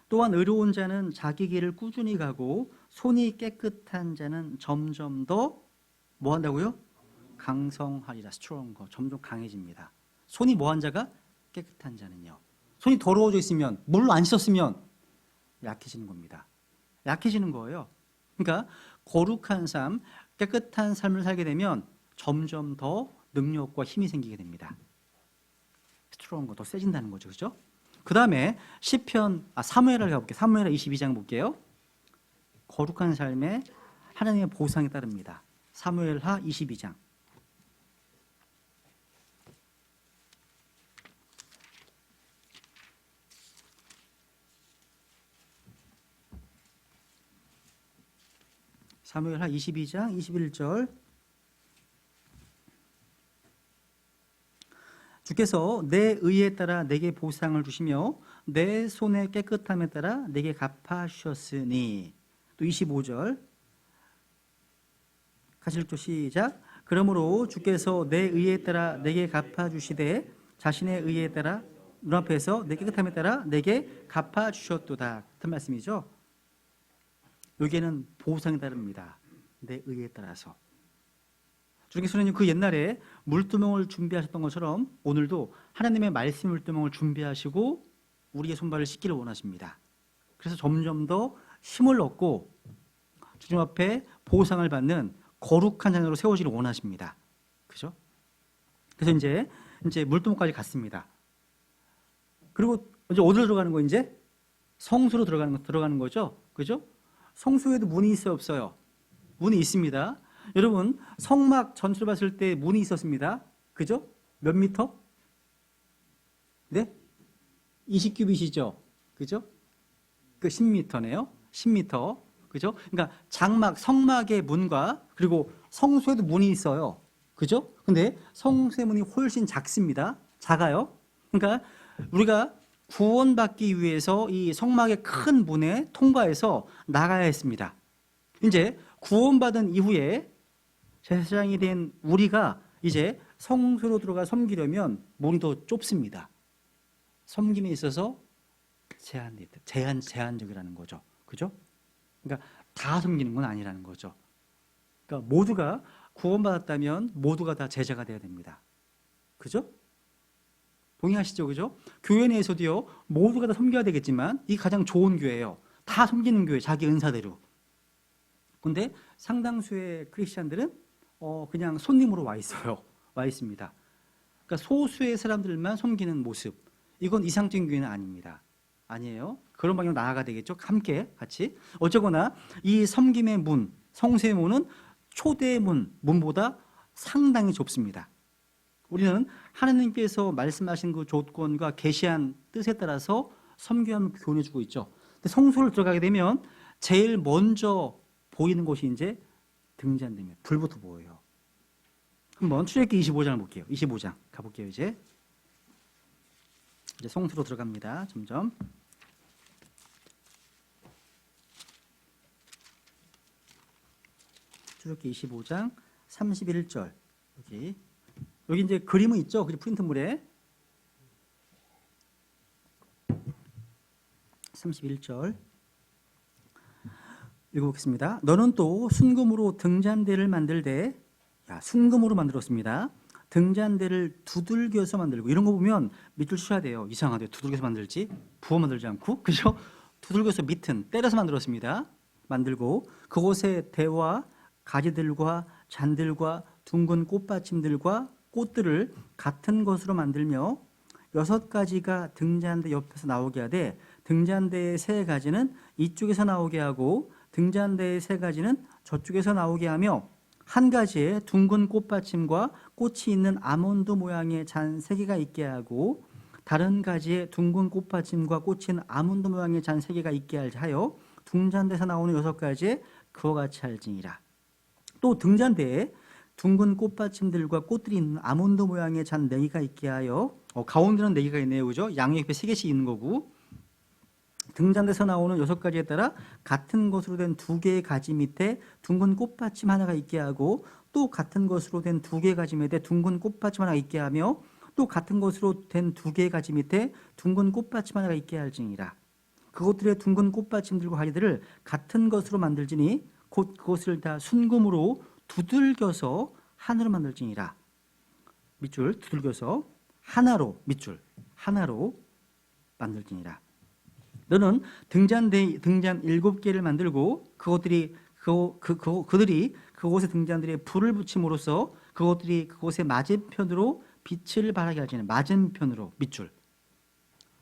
또한 의로운 자는 자기 길을 꾸준히 가고 손이 깨끗한 자는 점점 더 뭐 한다고요? 강성하리라. 스트롱거. 점점 강해집니다. 손이 뭐한 자가? 깨끗한 자는요. 손이 더러워져 있으면, 물로 안 씻었으면 약해지는 겁니다. 약해지는 거예요. 그러니까 거룩한 삶, 깨끗한 삶을 살게 되면 점점 더 능력과 힘이 생기게 됩니다. 스트롱거, 더 세진다는 거죠. 그죠? 그 다음에 사무엘을 가볼게요. 사무엘 22장 볼게요. 거룩한 삶에 하나님의 보상이 따릅니다. 사무엘하 22장. 사무엘하 22장 21절. 주께서 내 의에 따라 내게 보상을 주시며 내 손의 깨끗함에 따라 내게 갚아주셨으니. 또 25절. 같이 읽죠. 시작. 그러므로 주께서 내 의에 따라 내게 갚아주시되 자신의 의에 따라 눈앞에서 내 깨끗함에 따라 내게 갚아주셨도다. 같은 말씀이죠. 여기에는 보상이 따릅니다. 내 의에 따라서. 주님께서는 그 옛날에 물두멍을 준비하셨던 것처럼 오늘도 하나님의 말씀 물두멍을 준비하시고 우리의 손발을 씻기를 원하십니다. 그래서 점점 더 힘을 얻고 주님 앞에 보상을 받는 거룩한 자녀로 세워지기를 원하십니다. 그죠? 그래서 이제 물두멍까지 갔습니다. 그리고 이제 어디로 들어가는 거 이제? 성소로 들어가는 거죠. 그죠? 성소에도 문이 있어요, 없어요? 문이 있습니다. 여러분, 성막 전체를 봤을 때 문이 있었습니다. 그죠? 몇 미터? 네? 20규빗이죠. 그죠? 그 10미터네요. 10미터. 그죠? 그러니까 장막, 성막의 문과 그리고 성소에도 문이 있어요. 그죠? 근데 성소의 문이 훨씬 작습니다. 작아요. 그러니까 우리가 구원받기 위해서 이 성막의 큰 문에 통과해서 나가야 했습니다. 이제 구원받은 이후에 제사장이 된 우리가 이제 성소로 들어가 섬기려면 문이 더 좁습니다. 섬김에 있어서 제한적이라는 거죠. 그죠? 그러니까 다 섬기는 건 아니라는 거죠. 그러니까 모두가 구원받았다면 모두가 다 제자가 돼야 됩니다. 그죠? 동의하시죠? 그죠? 교회 내에서도요, 모두가 다 섬겨야 되겠지만 이게 가장 좋은 교회예요. 다 섬기는 교회, 자기 은사대로. 근데 상당수의 크리스찬들은 그냥 손님으로 와 있어요. 와 있습니다. 그러니까 소수의 사람들만 섬기는 모습. 이건 이상적인 교회는 아닙니다. 아니에요. 그런 방향으로 나아가야 되겠죠. 함께 같이. 어쨌거나 이 섬김의 문, 성소의 문은 초대의 문보다 상당히 좁습니다. 우리는 하나님께서 말씀하신 그 조건과 계시한 뜻에 따라서 섬김을 교훈해주고 있죠. 근데 성소를 들어가게 되면 제일 먼저 보이는 곳이 이제 등잔대입니다. 불부터 보여요. 한번 출애굽기 25장을 볼게요. 25장 가볼게요. 이제 성소로 들어갑니다. 점점. 출애굽기 25장 31절. 여기 이제 그림은 있죠. 그죠? 프린트물에 31절 읽어보겠습니다. 너는 또 순금으로 등잔대를 만들되, 순금으로 만들었습니다. 등잔대를 두들겨서 만들고. 이런 거 보면 밑줄 쳐야 돼요. 이상하대요. 두들겨서 만들지 부어 만들지 않고. 그죠? 두들겨서 밑은 때려서 만들었습니다. 만들고 그곳에 대와 가지들과 잔들과 둥근 꽃받침들과 꽃들을 같은 것으로 만들며 6가지가 등잔대 옆에서 나오게 하되 등잔대의 3가지는 이쪽에서 나오게 하고 등잔대의 3가지는 저쪽에서 나오게 하며 한 가지에 둥근 꽃받침과 꽃이 있는 아몬드 모양의 잔 3개가 있게 하고 다른 가지에 둥근 꽃받침과 꽃이 있는 아몬드 모양의 잔 3개가 있게 하여 등잔대에서 나오는 6가지에 그와 같이 할지니라. 또 등잔대에 둥근 꽃받침들과 꽃들이 있는 아몬드 모양의 잔 4개가 있게 하여 가운데는 4개가 있네요. 그죠? 양옆에 3개씩 있는 거고 등잔대에서 나오는 6가지에 따라 같은 것으로 된 2개의 가지 밑에 둥근 꽃받침 하나가 있게 하고 또 같은 것으로 된 2개의 가지 밑에 둥근 꽃받침 하나가 있게 하며 또 같은 것으로 된 2개의 가지 밑에 둥근 꽃받침 하나가 있게 할지니라. 그것들의 둥근 꽃받침들과 가지들을 같은 것으로 만들지니 곧 그것을 다 순금으로 두들겨서 하나로 만들지니라. 밑줄 두들겨서 하나로 밑줄 하나로 만들지니라. 너는 등잔 7개를 만들고 그들이 그곳의 등잔들에 불을 붙임으로써 그것들이 그곳의 맞은편으로 빛을 발하게 하지는. 맞은편으로 밑줄.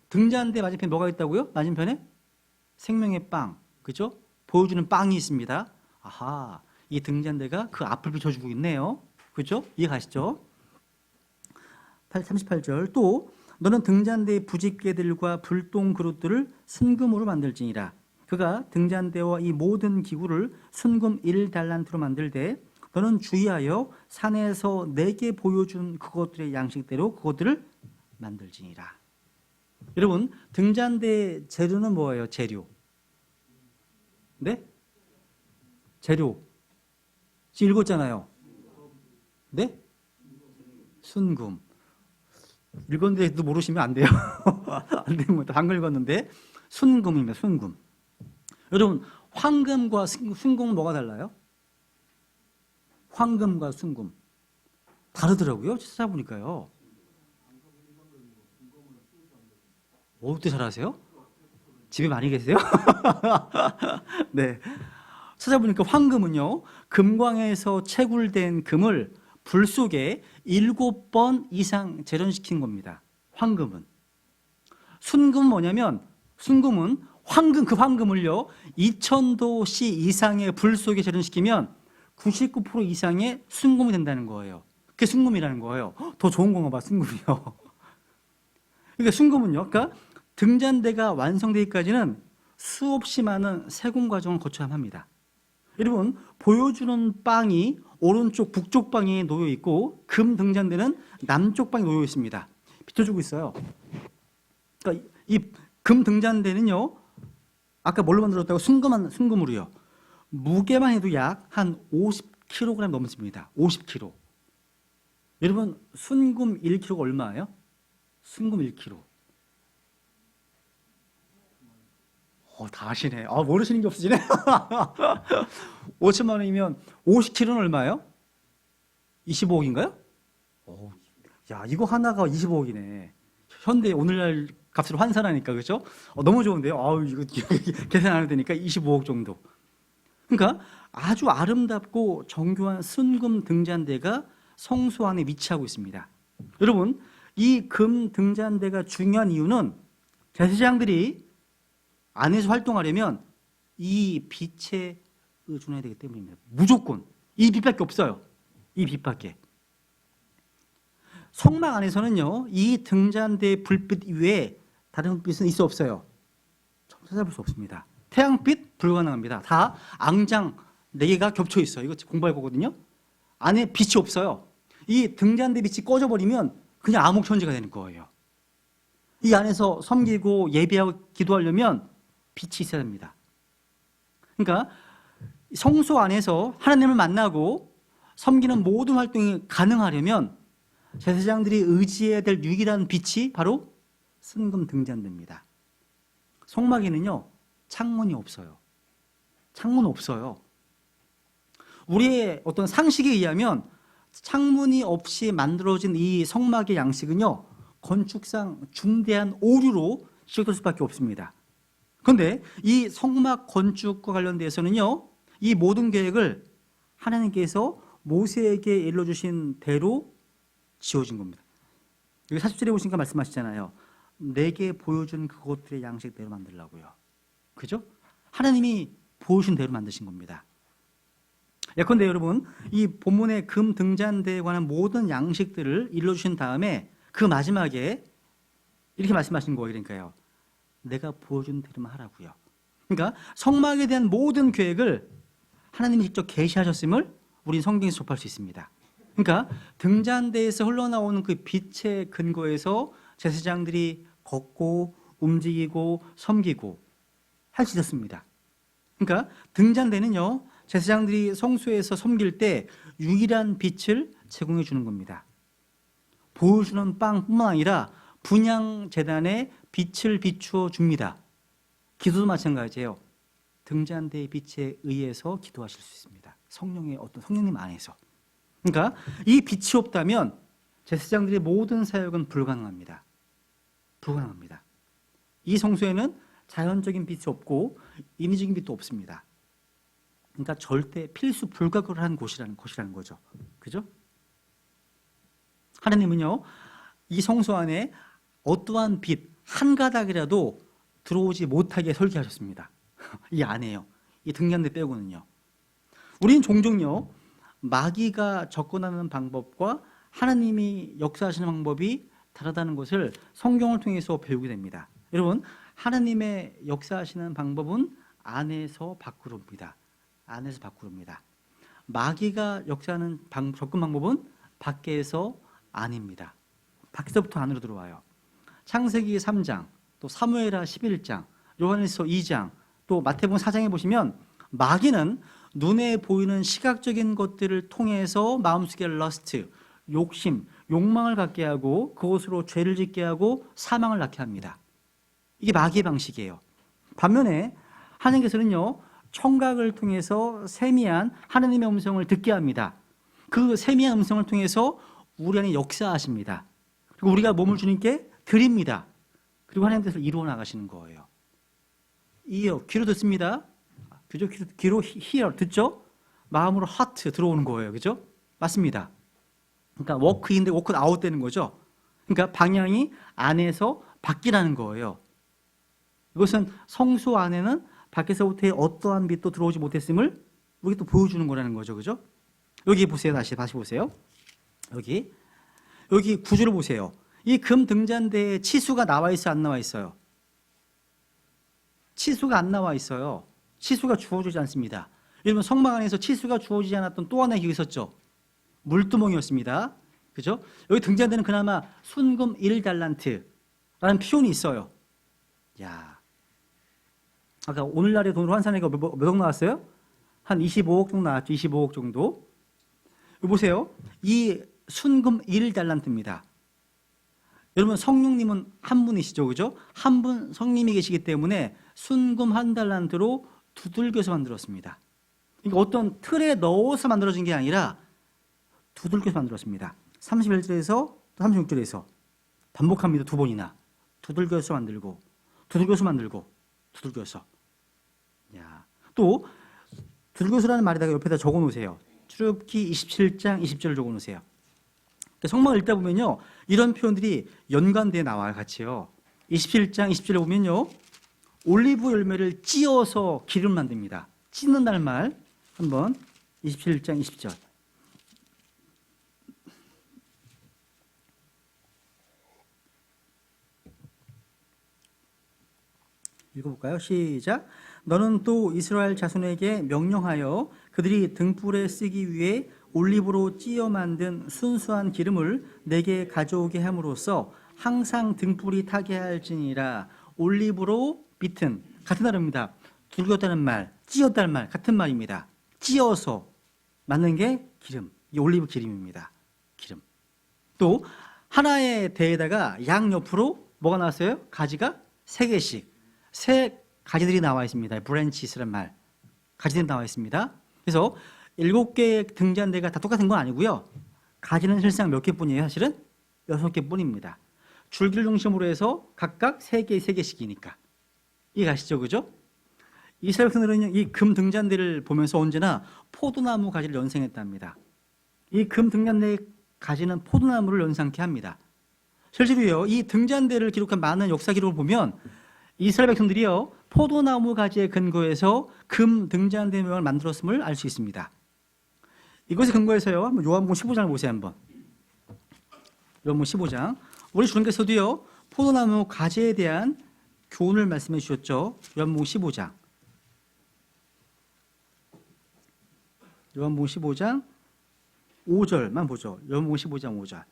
등잔대 맞은편에 뭐가 있다고요? 맞은편에 생명의 빵, 그죠? 보여주는 빵이 있습니다. 아하, 이 등잔대가 그 앞을 비춰주고 있네요. 그죠? 이해 가시죠? 38절. 또 너는 등잔대의 부집개들과 불똥 그릇들을 순금으로 만들지니라. 그가 등잔대와 이 모든 기구를 순금 1달란트로 만들되 너는 주의하여 산에서 내게 보여준 그것들의 양식대로 그것들을 만들지니라. 여러분, 등잔대 재료는 뭐예요? 재료. 네? 재료. 지금 읽었잖아요. 네? 순금. 읽었는데도 모르시면 안 돼요. 안 됩니다. 방금 읽었는데 순금입니다. 순금. 여러분, 황금과 순금은 뭐가 달라요? 황금과 순금 다르더라고요. 찾아보니까요. 어떻게 잘하세요? 집에 많이 계세요? 네. 찾아보니까 황금은요, 금광에서 채굴된 금을 불 속에 7번 이상 재련시킨 겁니다. 황금은. 순금은 뭐냐면, 순금은 황금, 그 황금을요, 2000도씨 이상의 불 속에 재련시키면 99% 이상의 순금이 된다는 거예요. 그게 순금이라는 거예요. 더 좋은 건가 봐, 순금이요. 그러니까 순금은요, 그러니까 등잔대가 완성되기까지는 수없이 많은 세공 과정을 거쳐야 합니다. 여러분, 보여주는 빵이 오른쪽 북쪽 방에 놓여 있고 금 등잔대는 남쪽 방에 놓여 있습니다. 비춰주고 있어요. 그러니까 이 금 등잔대는요, 아까 뭘로 만들었다고? 순금으로요. 무게만 해도 약 한 50kg 넘습니다. 50kg. 여러분, 순금 1kg가 얼마예요? 순금 1kg. 다 아시네. 모르시는 게 없으시네. 5천만 원이면 50kg는 얼마예요? 25억인가요? 야, 이거 하나가 25억이네. 현대 오늘날 값으로 환산하니까, 그렇죠? 너무 좋은데요? 이거 계산 안 해도 되니까 25억 정도. 그러니까 아주 아름답고 정교한 순금 등잔대가 성소 안에 위치하고 있습니다. 여러분, 이 금 등잔대가 중요한 이유는 제사장들이 안에서 활동하려면 이 빛에 의존해야 되기 때문입니다. 무조건 이 빛밖에 없어요. 이 빛밖에. 성막 안에서는요, 이 등잔대의 불빛 이외에 다른 빛은 있어 없어요? 찾아볼 수 없습니다. 태양빛 불가능합니다. 다 앙장 4개가 겹쳐 있어요. 이거 공부할 거거든요. 안에 빛이 없어요. 이 등잔대 빛이 꺼져버리면 그냥 암흑천지가 되는 거예요. 이 안에서 섬기고 예배하고 기도하려면 빛이 있어야 됩니다. 그러니까 성소 안에서 하나님을 만나고 섬기는 모든 활동이 가능하려면 제사장들이 의지해야 될 유일한 빛이 바로 순금 등잔대입니다. 성막에는요, 창문이 없어요. 창문 없어요. 우리의 어떤 상식에 의하면 창문이 없이 만들어진 이 성막의 양식은요, 건축상 중대한 오류로 시작될 수밖에 없습니다. 그런데 이 성막 건축과 관련돼서는요, 이 모든 계획을 하나님께서 모세에게 일러주신 대로 지어진 겁니다. 여기 40절에 보시니까 말씀하시잖아요. 내게 보여준 그것들의 양식대로 만들라고요. 그죠? 하나님이 보여준 대로 만드신 겁니다. 예컨대 여러분, 이 본문의 금 등잔대에 관한 모든 양식들을 일러주신 다음에 그 마지막에 이렇게 말씀하신 거예요. 그러니까요, 내가 보여준 대로만 하라고요. 그러니까 성막에 대한 모든 계획을 하나님이 직접 계시하셨음을 우리 성경에서 접할 수 있습니다. 그러니까 등잔대에서 흘러나오는 그 빛의 근거에서 제사장들이 걷고 움직이고 섬기고 할 수 있었습니다. 그러니까 등잔대는요, 제사장들이 성소에서 섬길 때 유일한 빛을 제공해 주는 겁니다. 보여주는 빵뿐만 아니라 분향 제단에 빛을 비추어 줍니다. 기도도 마찬가지예요. 등잔대의 빛에 의해서 기도하실 수 있습니다. 성령의 어떤 성령님 안에서. 그러니까 이 빛이 없다면 제사장들의 모든 사역은 불가능합니다. 불가능합니다. 이 성소에는 자연적인 빛이 없고 인위적인 빛도 없습니다. 그러니까 절대 필수 불가결한 곳이라는 거죠. 그죠? 하나님은요, 이 성소 안에 어떠한 빛 한 가닥이라도 들어오지 못하게 설계하셨습니다. 이 안에요. 이 등잔대 빼고는요. 우리는 종종요, 마귀가 접근하는 방법과 하나님이 역사하시는 방법이 다르다는 것을 성경을 통해서 배우게 됩니다. 여러분, 하나님의 역사하시는 방법은 안에서 밖으로입니다. 안에서 밖으로입니다. 마귀가 역사하는 접근 방법은 밖에서 안입니다. 밖에서부터 안으로 들어와요. 창세기 3장, 또 사무엘하 11장, 요한일서 2장, 또 마태복음 4장에 보시면 마귀는 눈에 보이는 시각적인 것들을 통해서 마음속에 러스트, 욕심, 욕망을 갖게 하고 그것으로 죄를 짓게 하고 사망을 낳게 합니다. 이게 마귀의 방식이에요. 반면에 하나님께서는요, 청각을 통해서 세미한 하나님의 음성을 듣게 합니다. 그 세미한 음성을 통해서 우리 안에 역사하십니다. 그리고 우리가 몸을 주님께 드립니다. 그리고 하나님께서 이루어 나가시는 거예요. 이어 귀로 듣습니다. 그죠? 귀로 hear 듣죠? 마음으로 heart 들어오는 거예요. 그죠? 맞습니다. 그러니까 워크인데 워크 아웃 되는 거죠. 그러니까 방향이 안에서 밖이라는 거예요. 이것은 성소 안에는 밖에서부터의 어떠한 빛도 들어오지 못했음을 우리가 또 보여주는 거라는 거죠. 그죠? 여기 보세요. 다시 보세요. 여기 구조를 보세요. 이 금 등잔대에 치수가 나와 있어요? 안 나와 있어요? 치수가 안 나와 있어요. 치수가 주어지지 않습니다. 여러분 성막 안에서 치수가 주어지지 않았던 또 하나의 기억이 있었죠. 물두멍이었습니다. 그죠? 여기 등잔대는 그나마 순금 1달란트라는 표현이 있어요. 야, 아까 오늘날의 돈으로 환산하니까 몇 억 나왔어요? 한 25억 정도 나왔죠. 25억 정도. 여기 보세요. 이 순금 1달란트입니다. 여러분 성령님은 한 분이시죠. 그죠? 한 분 성님이 계시기 때문에 순금 1달란트로 두들겨서 만들었습니다. 그러니까 어떤 틀에 넣어서 만들어진 게 아니라 두들겨서 만들었습니다. 31절에서 36절에서 반복합니다. 두 번이나. 두들겨서 만들고 두들겨서 만들고 두들겨서. 야, 또 두들겨서라는 말에다가 옆에다 적어 놓으세요. 출애굽기 27장 20절을 적어 놓으세요. 성막을 읽다 보면요, 이런 표현들이 연관되어 나와요. 같이요. 27장 20절에 보면요, 올리브 열매를 찧어서 기름 만듭니다. 찢는다는 말 한번 27장 20절 읽어볼까요? 시작. 너는 또 이스라엘 자손에게 명령하여 그들이 등불에 쓰기 위해 올리브로 찧어 만든 순수한 기름을 내게 가져오게 함으로써 항상 등불이 타게 할지니라. 올리브로 비튼 같은 단어입니다. 두들겼다는 말, 찧었다는 말 같은 말입니다. 찧어서 만든 게 기름, 이 올리브 기름입니다. 기름. 또 하나의 대에다가 양 옆으로 뭐가 나왔어요? 가지가 3개씩, 새 가지들이 나와 있습니다. 브랜치스란 말, 가지들이 나와 있습니다. 그래서 7개의 등잔대가 다 똑같은 건 아니고요. 가지는 실상 몇 개뿐이에요? 사실은 6개뿐입니다. 줄기를 중심으로 해서 각각 3개씩이니까. 이해가시죠? 그죠? 이스라엘 백성들은 이 금 등잔대를 보면서 언제나 포도나무 가지를 연상했답니다. 이 금 등잔대 가지는 포도나무를 연상케 합니다. 실제로요, 이 등잔대를 기록한 많은 역사 기록을 보면 이스라엘 백성들이요, 포도나무 가지에 근거해서 금 등잔대 모양을 만들었음을 알 수 있습니다. 이것에 근거해서요, 한번 요한복음 15장을 보세요. 한번 요한복음 15장. 우리 주님께서도요, 포도나무 가지에 대한 교훈을 말씀해 주셨죠. 요한복음 15장. 요한복음 15장 5절만 보죠. 요한복음 15장 5절.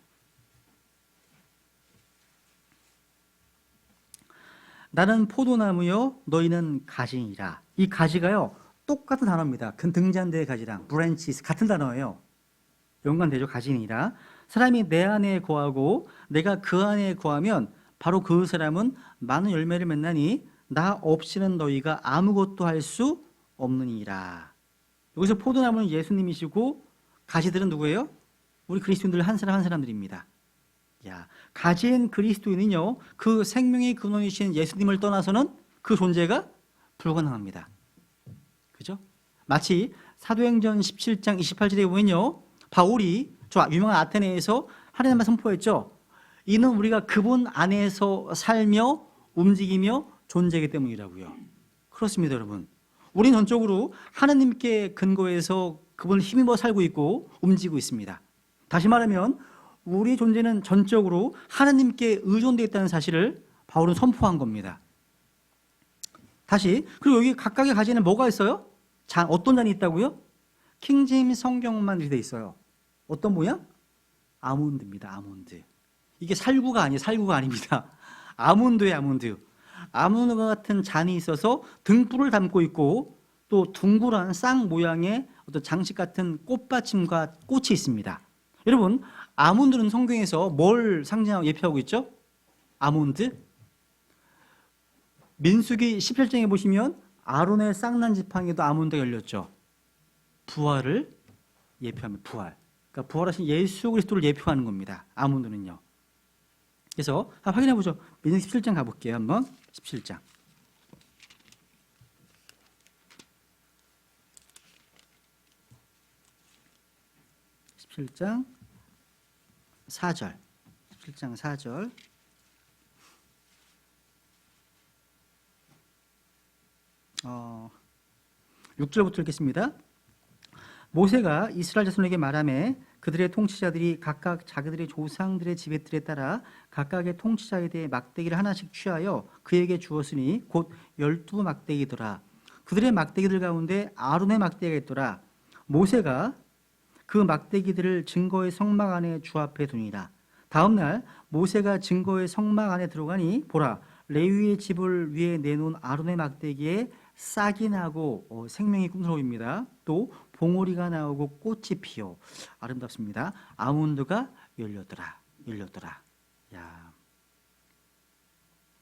나는 포도나무요, 너희는 가지니라. 이 가지가요, 똑같은 단어입니다. 등잔대의 가지랑 브랜치스 같은 단어예요. 연관되죠. 가지니라. 사람이 내 안에 거하고 내가 그 안에 거하면 바로 그 사람은 많은 열매를 맺나니 나 없이는 너희가 아무것도 할 수 없느니라. 여기서 포도나무는 예수님이시고 가지들은 누구예요? 우리 그리스도인들 한 사람 한 사람들입니다. 야, 가지인 그리스도인은요, 그 생명의 근원이신 예수님을 떠나서는 그 존재가 불가능합니다. 그죠? 마치 사도행전 17장 28절에 보면요, 바울이 저 유명한 아테네에서 하나님만 선포했죠. 이는 우리가 그분 안에서 살며 움직이며 존재하기 때문이라고요. 그렇습니다, 여러분. 우리는 전적으로 하나님께 근거해서 그분을 힘입어 살고 있고 움직이고 있습니다. 다시 말하면 우리 존재는 전적으로 하나님께 의존되어 있다는 사실을 바울은 선포한 겁니다. 다시. 그리고 여기 각각의 가지에는 뭐가 있어요? 어떤 잔이 있다고요? 킹제임스 성경만 이렇게 돼 있어요. 어떤 모양? 아몬드입니다. 아몬드. 이게 살구가 아니에요. 살구가 아닙니다. 아몬드예요. 아몬드. 아몬드와 같은 잔이 있어서 등불을 담고 있고 또 둥그런 쌍 모양의 어떤 장식 같은 꽃받침과 꽃이 있습니다. 여러분, 아몬드는 성경에서 뭘 상징하고 예표하고 있죠? 아몬드. 민수기 17장에 보시면 아론의 쌍난 지팡이에도 아몬드가 열렸죠. 부활을 예표합니다. 부활. 그러니까 부활하신 예수 그리스도를 예표하는 겁니다. 아몬드는요. 그래서 한번 확인해 보죠. 민수기 17장 가볼게요. 한번 17장. 17장 4절. 17장 4절. 6절부터 읽겠습니다. 모세가 이스라엘 자손에게 말하매 그들의 통치자들이 각각 자기들의 조상들의 지배들에 따라 각각의 통치자에 대해 막대기를 하나씩 취하여 그에게 주었으니 곧 12막대기더라. 그들의 막대기들 가운데 아론의 막대기가 있더라. 모세가 그 막대기들을 증거의 성막 안에 주 앞에 두니라. 다음 날 모세가 증거의 성막 안에 들어가니 보라, 레위의 집을 위에 내놓은 아론의 막대기에 싹이 나고 생명이 꿈틀어옵니다. 또 봉오리가 나오고 꽃이 피어 아름답습니다. 아몬드가 열렸더라. 야.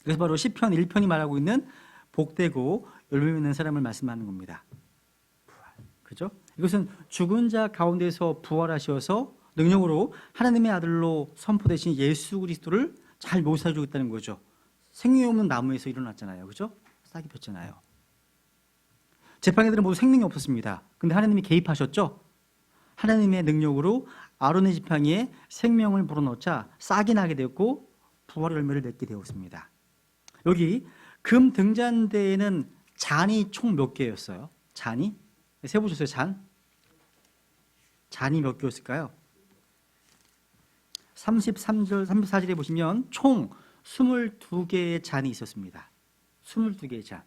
그래서 바로 시편 1편이 말하고 있는 복되고 열매 맺는 사람을 말씀하는 겁니다. 부활. 그죠? 이것은 죽은 자 가운데서 부활하셔서 능력으로 하나님의 아들로 선포되신 예수 그리스도를 잘 묘사해주고 있다는 거죠. 생명이 없는 나무에서 일어났잖아요. 그죠? 싹이 폈잖아요. 지팡이들은 모두 생명이 없었습니다. 근데 하나님이 개입하셨죠? 하나님의 능력으로 아론의 지팡이에 생명을 불어넣자 싹이 나게 되었고 부활의 열매를 맺게 되었습니다. 여기 금 등잔대에는 잔이 총 몇 개였어요? 잔이? 세보셨어요? 잔이 몇 개였을까요? 33절, 34절에 보시면 총 22개의 잔이 있었습니다. 22개의 잔.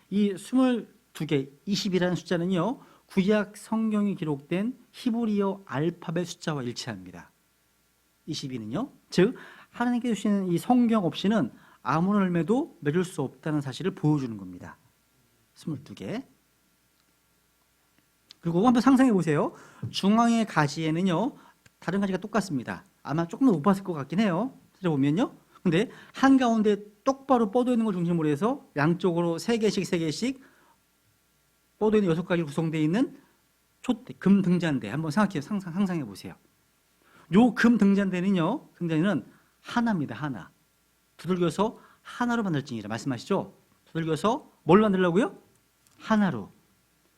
이 22개, 20이라는 숫자는요, 구약 성경이 기록된 히브리어 알파벳 숫자와 일치합니다. 22는요. 즉, 하나님께서 주시는 이 성경 없이는 아무런 열매도 맺을 수 없다는 사실을 보여주는 겁니다. 22개. 그리고 한번 상상해 보세요. 중앙의 가지에는요, 다른 가지가 똑같습니다. 아마 조금 더 높았을 것 같긴 해요. 찾아보면요. 근데 한가운데 똑바로 뻗어 있는 걸 중심으로 해서 양쪽으로 3개씩 뻗어 있는 6가지 구성되어 있는 금 등잔대. 한번 상상해 보세요. 요 금 등잔대는요, 등잔대는 하나입니다. 하나. 두들겨서 하나로 만들지니라 말씀하시죠? 두들겨서 뭘 만들려고요? 하나로.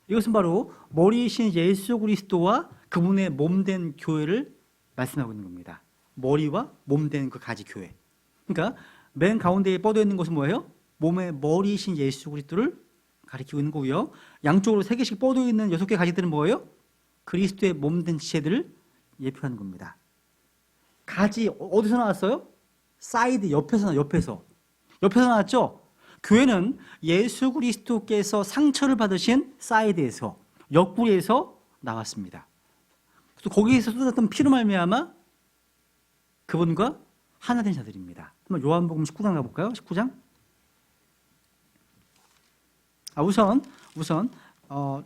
이것은 바로 머리이신 예수 그리스도와 그분의 몸된 교회를 말씀하고 있는 겁니다. 머리와 몸된 그 가지 교회. 그러니까 맨 가운데에 뻗어 있는 것은 뭐예요? 몸의 머리이신 예수 그리스도를 가리키고 있는 거고요. 양쪽으로 3개씩 뻗어 있는 6개 가지들은 뭐예요? 그리스도의 몸된 지체들을 예표하는 겁니다. 가지 어디서 나왔어요? 사이드 옆에서 나왔죠? 교회는 예수 그리스도께서 상처를 받으신 사이드에서 옆구리에서 나왔습니다. 또 거기에서 쏟았던 피로 말미암아 그분과 하나 된 자들입니다. 한번 요한복음 19장 가볼까요? 19장. 우선 요한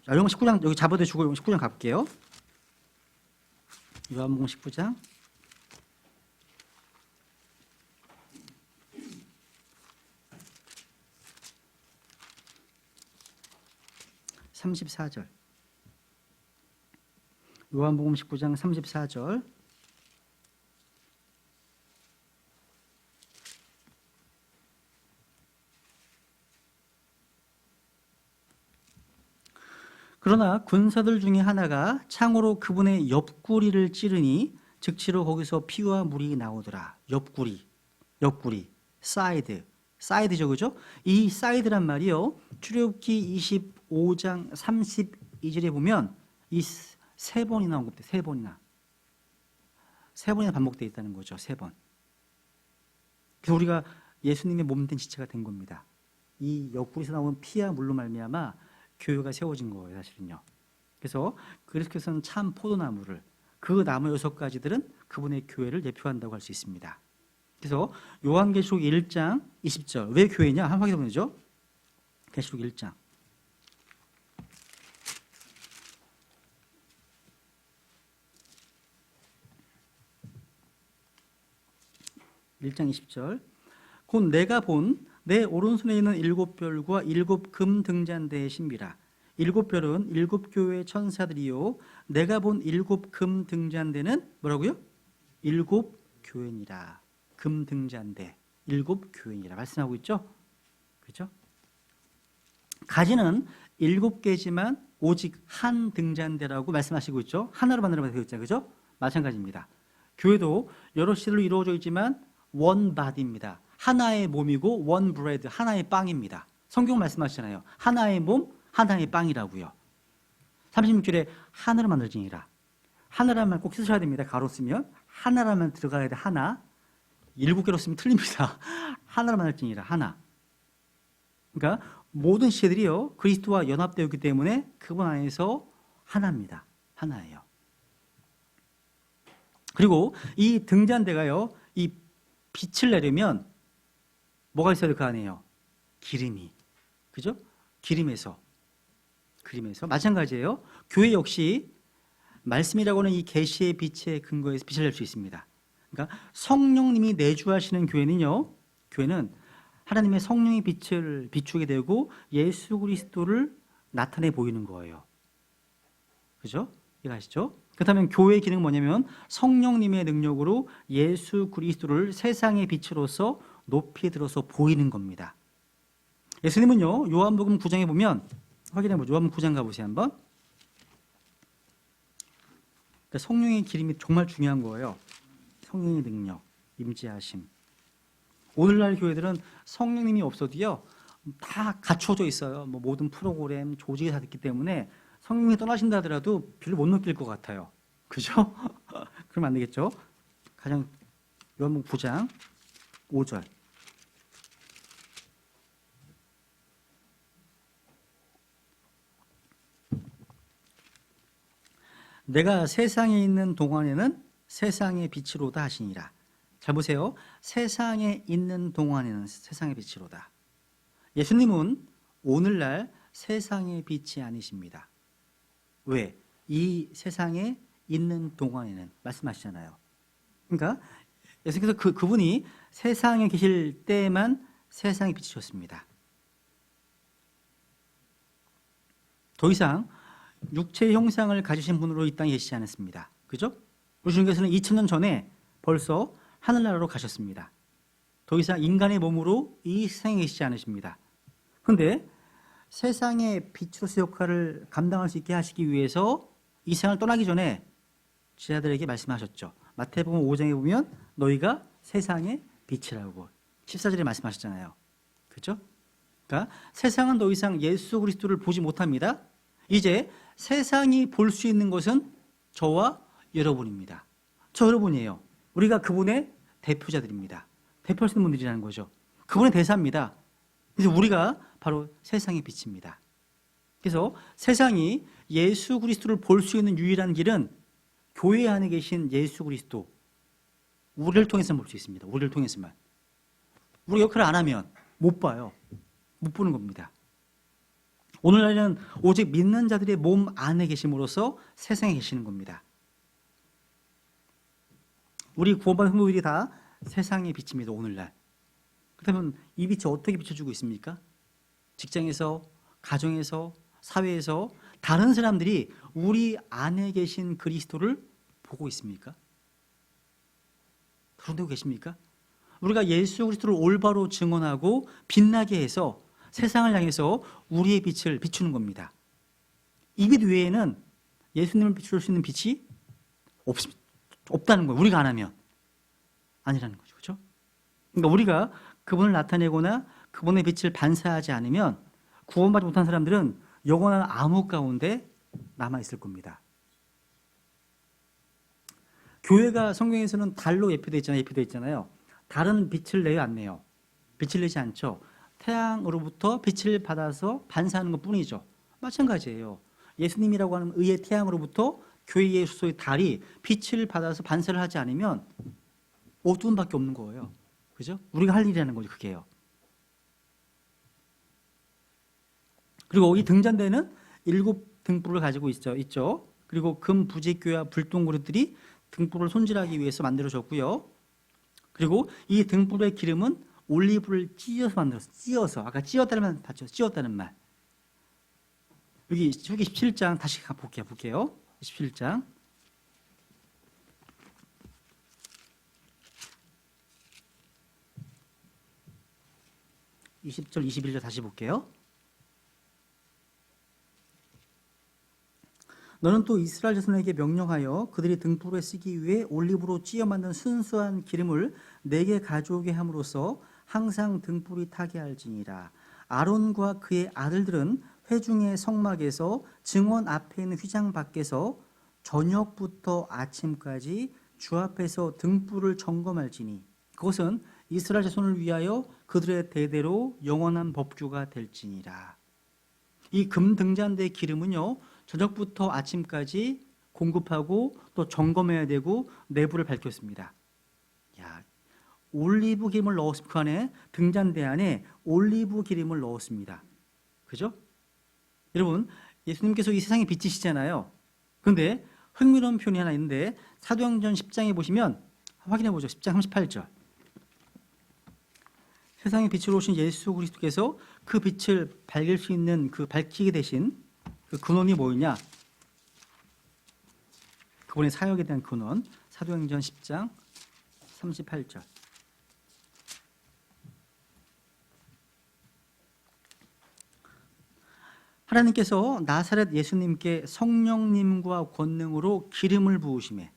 19장 여기 잡아두시고 19장 갈게요. 요한복음 19장. 34절. 요한복음 19장 34절. 그러나 군사들 중에 하나가 창으로 그분의 옆구리를 찌르니 즉시로 거기서 피와 물이 나오더라. 옆구리, 사이드죠, 그죠? 이 사이드란 말이요, 출애굽기 25장 32절에 보면 이 3번이 나온 겁니다. 3번이나 반복되어 있다는 거죠. 3번. 그래서 우리가 예수님의 몸된 지체가 된 겁니다. 이 옆구리에서 나온 피와 물로 말미암아 교회가 세워진 거예요, 사실은요. 그래서 그리스도께서는 참 포도나무를, 그 나무 6가지들은 그분의 교회를 대표한다고 할 수 있습니다. 그래서 요한계시록 1장 20절, 왜 교회냐? 한번 확인해 보죠. 계시록 1장. (1장 20절) 곧 내가 본 내 오른손에 있는 7별과 7금 등잔대의 신비라. 7별은 7교회의 천사들이요 내가 본 7금 등잔대는 뭐라고요? 7교회니라. 금 등잔대 7교회니라 말씀하고 있죠? 그렇죠? 가지는 7개지만 오직 한 등잔대라고 말씀하시고 있죠? 하나로 만들어져 있잖아요. 그죠? 마찬가지입니다. 교회도 여러 시들로 이루어져 있지만 원 바디입니다. 하나의 몸이고 원 브레드, 하나의 빵입니다. 성경 말씀하시잖아요. 하나의 몸, 하나의 빵이라고요. 36절에 하나로 만들지니라. 하나라는 말 꼭 쓰셔야 됩니다. 가로 쓰면 하나라는 말 들어가야 돼. 하나. 7개로 쓰면 틀립니다. 하나로 만들지니라. 하나. 그러니까 모든 시체들이요 그리스도와 연합되어 있기 때문에 그분 안에서 하나입니다. 하나예요. 그리고 이 등잔대가요 이 빛을 내려면 뭐가 있어야 될 거 아니에요? 기름이. 그죠? 기름에서 마찬가지예요. 교회 역시 말씀이라고 하는 이 계시의 빛의 근거에서 빛을 낼 수 있습니다. 그러니까 성령님이 내주하시는 교회는 하나님의 성령의 빛을 비추게 되고 예수 그리스도를 나타내 보이는 거예요. 그죠? 이해가시죠? 그렇다면 교회의 기능은 뭐냐면 성령님의 능력으로 예수 그리스도를 세상의 빛으로서 높이 들어서 보이는 겁니다. 예수님은요 요한복음 9장에 보면 확인해보죠. 요한복음 9장 가보세요 한번. 그러니까 성령의 기름이 정말 중요한 거예요. 성령의 능력, 임재하심. 오늘날 교회들은 성령님이 없어도요 다 갖춰져 있어요. 뭐 모든 프로그램, 조직이 다 됐기 때문에 성령이 떠나신다 하더라도 별로 못 느낄 것 같아요. 그죠? 그러면 안 되겠죠? 가장 요한복음 9장 5절. 내가 세상에 있는 동안에는 세상의 빛이로다 하시니라. 잘 보세요. 세상에 있는 동안에는 세상의 빛이로다. 예수님은 오늘날 세상의 빛이 아니십니다. 왜? 이 세상에 있는 동안에는 말씀하시잖아요. 그러니까 예수님께서 그분이 세상에 계실 때만 세상의 빛이셨습니다. 더 이상 육체의 형상을 가지신 분으로 이 땅에 계시지 않았습니다. 그죠? 우리 주님께서는 2000년 전에 벌써 하늘나라로 가셨습니다. 더 이상 인간의 몸으로 이 세상에 계시지 않으십니다. 그런데 세상의 빛으로서 역할을 감당할 수 있게 하시기 위해서 이 세상을 떠나기 전에 제자들에게 말씀하셨죠. 마태복음 5장에 보면 너희가 세상의 빛이라고 14절에 말씀하셨잖아요. 그렇죠? 그러니까 세상은 더 이상 예수 그리스도를 보지 못합니다. 이제 세상이 볼 수 있는 것은 저와 여러분입니다. 저 여러분이에요. 우리가 그분의 대표자들입니다. 대표할 수 있는 분들이라는 거죠. 그분의 대사입니다. 그래서 우리가 바로 세상의 빛입니다. 그래서 세상이 예수 그리스도를 볼 수 있는 유일한 길은 교회 안에 계신 예수 그리스도, 우리를 통해서만 볼 수 있습니다. 우리를 통해서만. 우리 역할을 안 하면 못 봐요. 못 보는 겁니다. 오늘날에는 오직 믿는 자들의 몸 안에 계심으로써 세상에 계시는 겁니다. 우리 구원받은 성도들이 다 세상의 빛입니다. 오늘날. 그렇다면 이 빛이 어떻게 비춰주고 있습니까? 직장에서, 가정에서, 사회에서 다른 사람들이 우리 안에 계신 그리스도를 보고 있습니까? 그런 데 계십니까? 우리가 예수 그리스도를 올바로 증언하고 빛나게 해서 세상을 향해서 우리의 빛을 비추는 겁니다. 이 빛 외에는 예수님을 비출 수 있는 빛이 없다는 거예요. 우리가 안 하면. 아니라는 거죠. 그렇죠? 그러니까 우리가 그분을 나타내거나 그분의 빛을 반사하지 않으면 구원받지 못한 사람들은 영원한 암흑 가운데 남아있을 겁니다. 교회가 성경에서는 달로 예표되어 있잖아요. 다른 빛을 내요, 안 내요? 빛을 내지 않죠. 태양으로부터 빛을 받아서 반사하는 것 뿐이죠. 마찬가지예요. 예수님이라고 하는 의의 태양으로부터 교회 예수의 달이 빛을 받아서 반사를 하지 않으면 어두움밖에 없는 거예요. 그죠? 우리가 할 일이라는 거죠, 그게요. 그리고 이 등잔대는 7 등불을 가지고 있죠. 그리고 금 부직교와 불똥그릇들이 등불을 손질하기 위해서 만들어졌고요. 그리고 이 등불의 기름은 올리브를 찧어서 만들었어요. 찧어서. 아까 찧었다는 말 봤죠? 찧었다는 말. 여기 17장 다시 볼게요. 17장. 20절, 21절 다시 볼게요. 너는 또 이스라엘 자손에게 명령하여 그들이 등불에 쓰기 위해 올리브로 찧어 만든 순수한 기름을 내게 가져오게 함으로써 항상 등불이 타게 할지니라. 아론과 그의 아들들은 회중의 성막에서 증언 앞에 있는 휘장 밖에서 저녁부터 아침까지 주 앞에서 등불을 점검할지니 그것은 이스라엘 자손을 위하여 그들의 대대로 영원한 법규가 될지니라. 이 금등잔대의 기름은요, 저녁부터 아침까지 공급하고 또 점검해야 되고 내부를 밝혔습니다. 야, 올리브 기름을 넣었습니다. 그 안에 등잔대 안에 올리브 기름을 넣었습니다. 그죠? 여러분, 예수님께서 이 세상의 빛이시잖아요. 그런데 흥미로운 표현이 하나 있는데 사도행전 10장에 보시면 확인해 보죠. 10장 38절. 세상의 빛으로 오신 예수 그리스도께서 그 빛을 밝힐 수 있는 그 밝히게 되신 그 근원이 뭐였냐? 그분의 사역에 대한 근원. 사도행전 10장 38절. 하나님께서 나사렛 예수님께 성령님과 권능으로 기름을 부으심에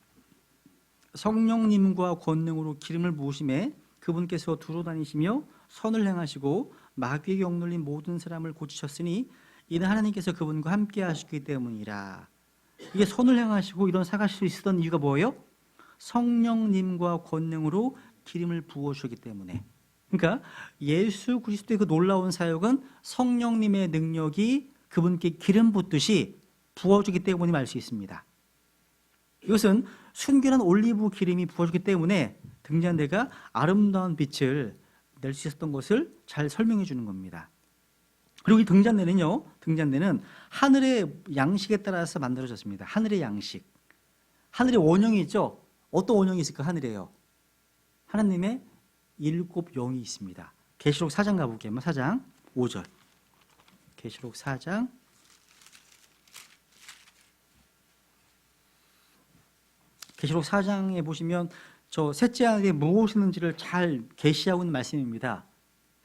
그분께서 두루 다니시며 선을 행하시고 마귀에게 억눌린 모든 사람을 고치셨으니 이는 하나님께서 그분과 함께 하시기 때문이라. 이게 선을 행하시고 이런 사가실 수 있었던 이유가 뭐예요? 성령님과 권능으로 기름을 부어주셨기 때문에. 그러니까 예수 그리스도의 그 놀라운 사역은 성령님의 능력이 그분께 기름 붓듯이 부어주기 때문에 알 수 있습니다. 이것은 순결한 올리브 기름이 부어주기 때문에 등잔대가 아름다운 빛을 낼 수 있었던 것을 잘 설명해 주는 겁니다. 그리고 이 등잔대는 하늘의 양식에 따라서 만들어졌습니다. 하늘의 양식. 하늘의 원형이 있죠? 어떤 원형이 있을까? 하늘에요. 하나님의 7 영이 있습니다. 계시록 4장 가볼게요. 4장 5절. 계시록 4장 4장에 보시면 저 셋째 하늘에 무엇이 있는지를 잘 계시하고 있는 말씀입니다.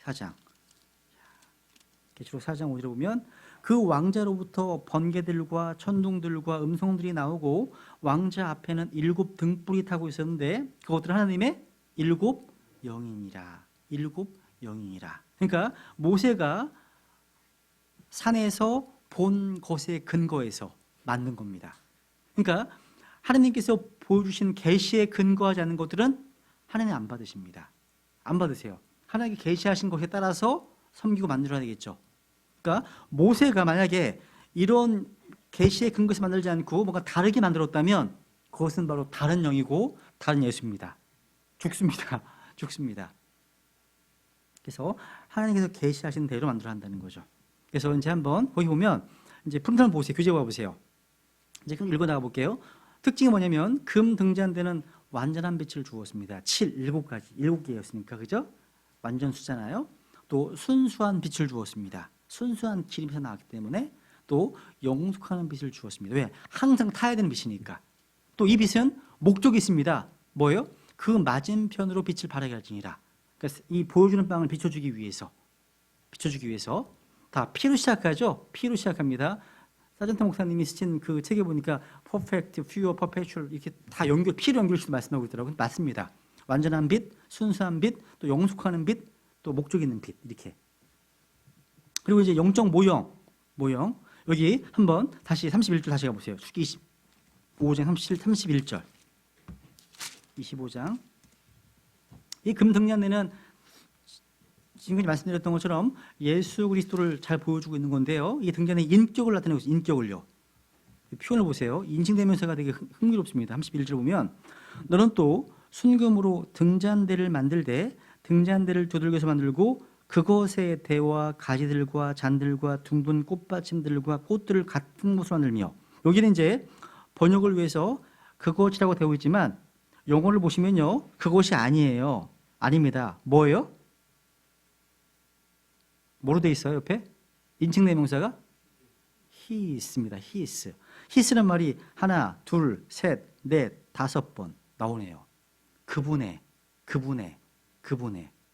4장. 계시록 4장 5절에 보면 그 왕자로부터 번개들과 천둥들과 음성들이 나오고 왕자 앞에는 7 등불이 타고 있었는데 그것들은 하나님의 7 영이니라. 7 영이니라. 그러니까 모세가 산에서 본 것의 근거에서 만든 겁니다. 그러니까 하나님께서 보여주신 계시에 근거하지 않는 것들은 하나님 안 받으십니다. 안 받으세요. 하나님께 계시하신 것에 따라서 섬기고 만들어야 되겠죠. 그러니까 모세가 만약에 이런 계시의 근거에서 만들지 않고 뭔가 다르게 만들었다면 그것은 바로 다른 영이고 다른 예수입니다. 죽습니다. 그래서 하나님께서 계시하신 대로 만들어야 한다는 거죠. 그래서 이제 한번 거기 보면 이제 푸른탄을 보세요. 교재 봐보세요. 이제 그럼 읽어 나가 볼게요. 특징이 뭐냐면 금 등잔대는 완전한 빛을 주었습니다. 7가지, 7개였으니까 그죠? 완전 수잖아요. 또 순수한 빛을 주었습니다. 순수한 기름에서 나왔기 때문에 또 영숙하는 빛을 주었습니다. 왜? 항상 타야 되는 빛이니까. 또 이 빛은 목적이 있습니다. 뭐예요? 그 맞은편으로 빛을 발하게 할지니라. 그러니까 이 보여주는 빵을 비춰주기 위해서 다 피로 시작하죠. 피로 시작합니다. 사전타 목사님이 쓰신 그 책에 보니까 perfect, pure, perpetual 이렇게 다 피로 연결해서 말씀하고 있더라고요. 맞습니다. 완전한 빛, 순수한 빛, 또 영숙하는 빛, 또 목적 있는 빛 이렇게. 그리고 이제 영적 모형 여기 한번 다시 31절 다시 가보세요. 수기 25장 31절 25장 이 금등잔대는 지금까지 말씀드렸던 것처럼 예수 그리스도를 잘 보여주고 있는 건데요. 이 등장의 인격을 나타내고 있어요. 인격을요. 표현을 보세요. 인칭대명사가 되게 흥미롭습니다. 31절 보면 너는 또 순금으로 등잔대를 만들되 등잔대를 두들겨서 만들고 그것의 대와 가지들과 잔들과 둥근 꽃받침들과 꽃들을 같은 곳으로 만들며, 여기는 이제 번역을 위해서 그것이라고 되어 있지만 영어를 보시면요, 그것이 아니에요. 아닙니다. 뭐예요? 뭐로 되어 있어요? 옆에 인칭대명사가 his입니다. his. his라는 말이 하나, 둘, 셋, 넷, 5번 나오네요. 그분의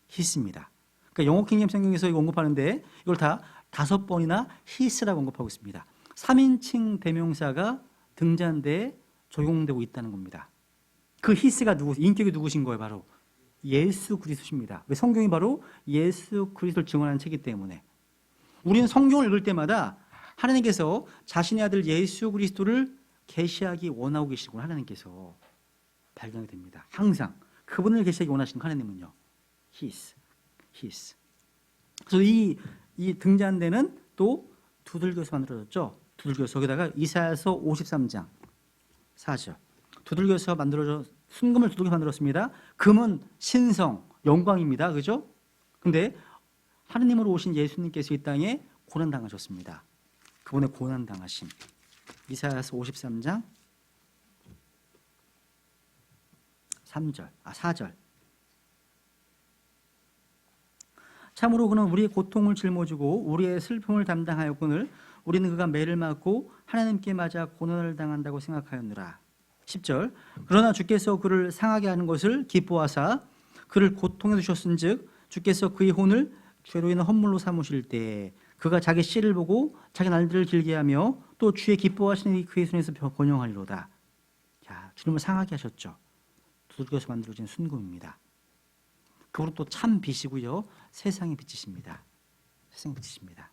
his입니다. 그러니까 영어 킹제임 성경에서 이거 언급하는데 이걸 다 5번이나 his라고 언급하고 있습니다. 3인칭 대명사가 등잔대에 적용되고 있다는 겁니다. 그 his가 인격이 누구신 거예요? 바로 예수 그리스도십니다. 왜? 성경이 바로 예수 그리스도를 증언하는 책이기 때문에. 우리는 성경을 읽을 때마다 하나님께서 자신의 아들 예수 그리스도를 계시하기 원하고 계시고 하나님께서 발견이 됩니다. 항상 그분을 계시하기 원하시는 하나님은요, His. 그래서 이 등잔대는 또 두들겨서 만들어졌죠. 두들겨서, 거기다가 이사야서 53장 4절 두들겨서 만들어져, 순금을 두들겨 만들었습니다. 금은 신성, 영광입니다. 그죠? 근데 하느님으로 오신 예수님께서 이 땅에 고난당하셨습니다. 그분의 고난당하심. 이사야서 53장 4절. 참으로 그는 우리의 고통을 짊어지고 우리의 슬픔을 담당하였거늘 우리는 그가 매를 맞고 하나님께 맞아 고난을 당한다고 생각하였느라. 10절. 그러나 주께서 그를 상하게 하는 것을 기뻐하사 그를 고통해 주셨은즉 주께서 그의 혼을 죄로 인한 헌물로 삼으실 때 그가 자기 씨를 보고 자기 날들을 길게 하며 또 주의 기뻐하시는 그의 손에서 번영하리로다. 자, 주님을 상하게 하셨죠. 두들겨서 만들어진 순금입니다. 그분은 또 참 빛이고요, 세상의 빛이십니다. 세상의 빛이십니다.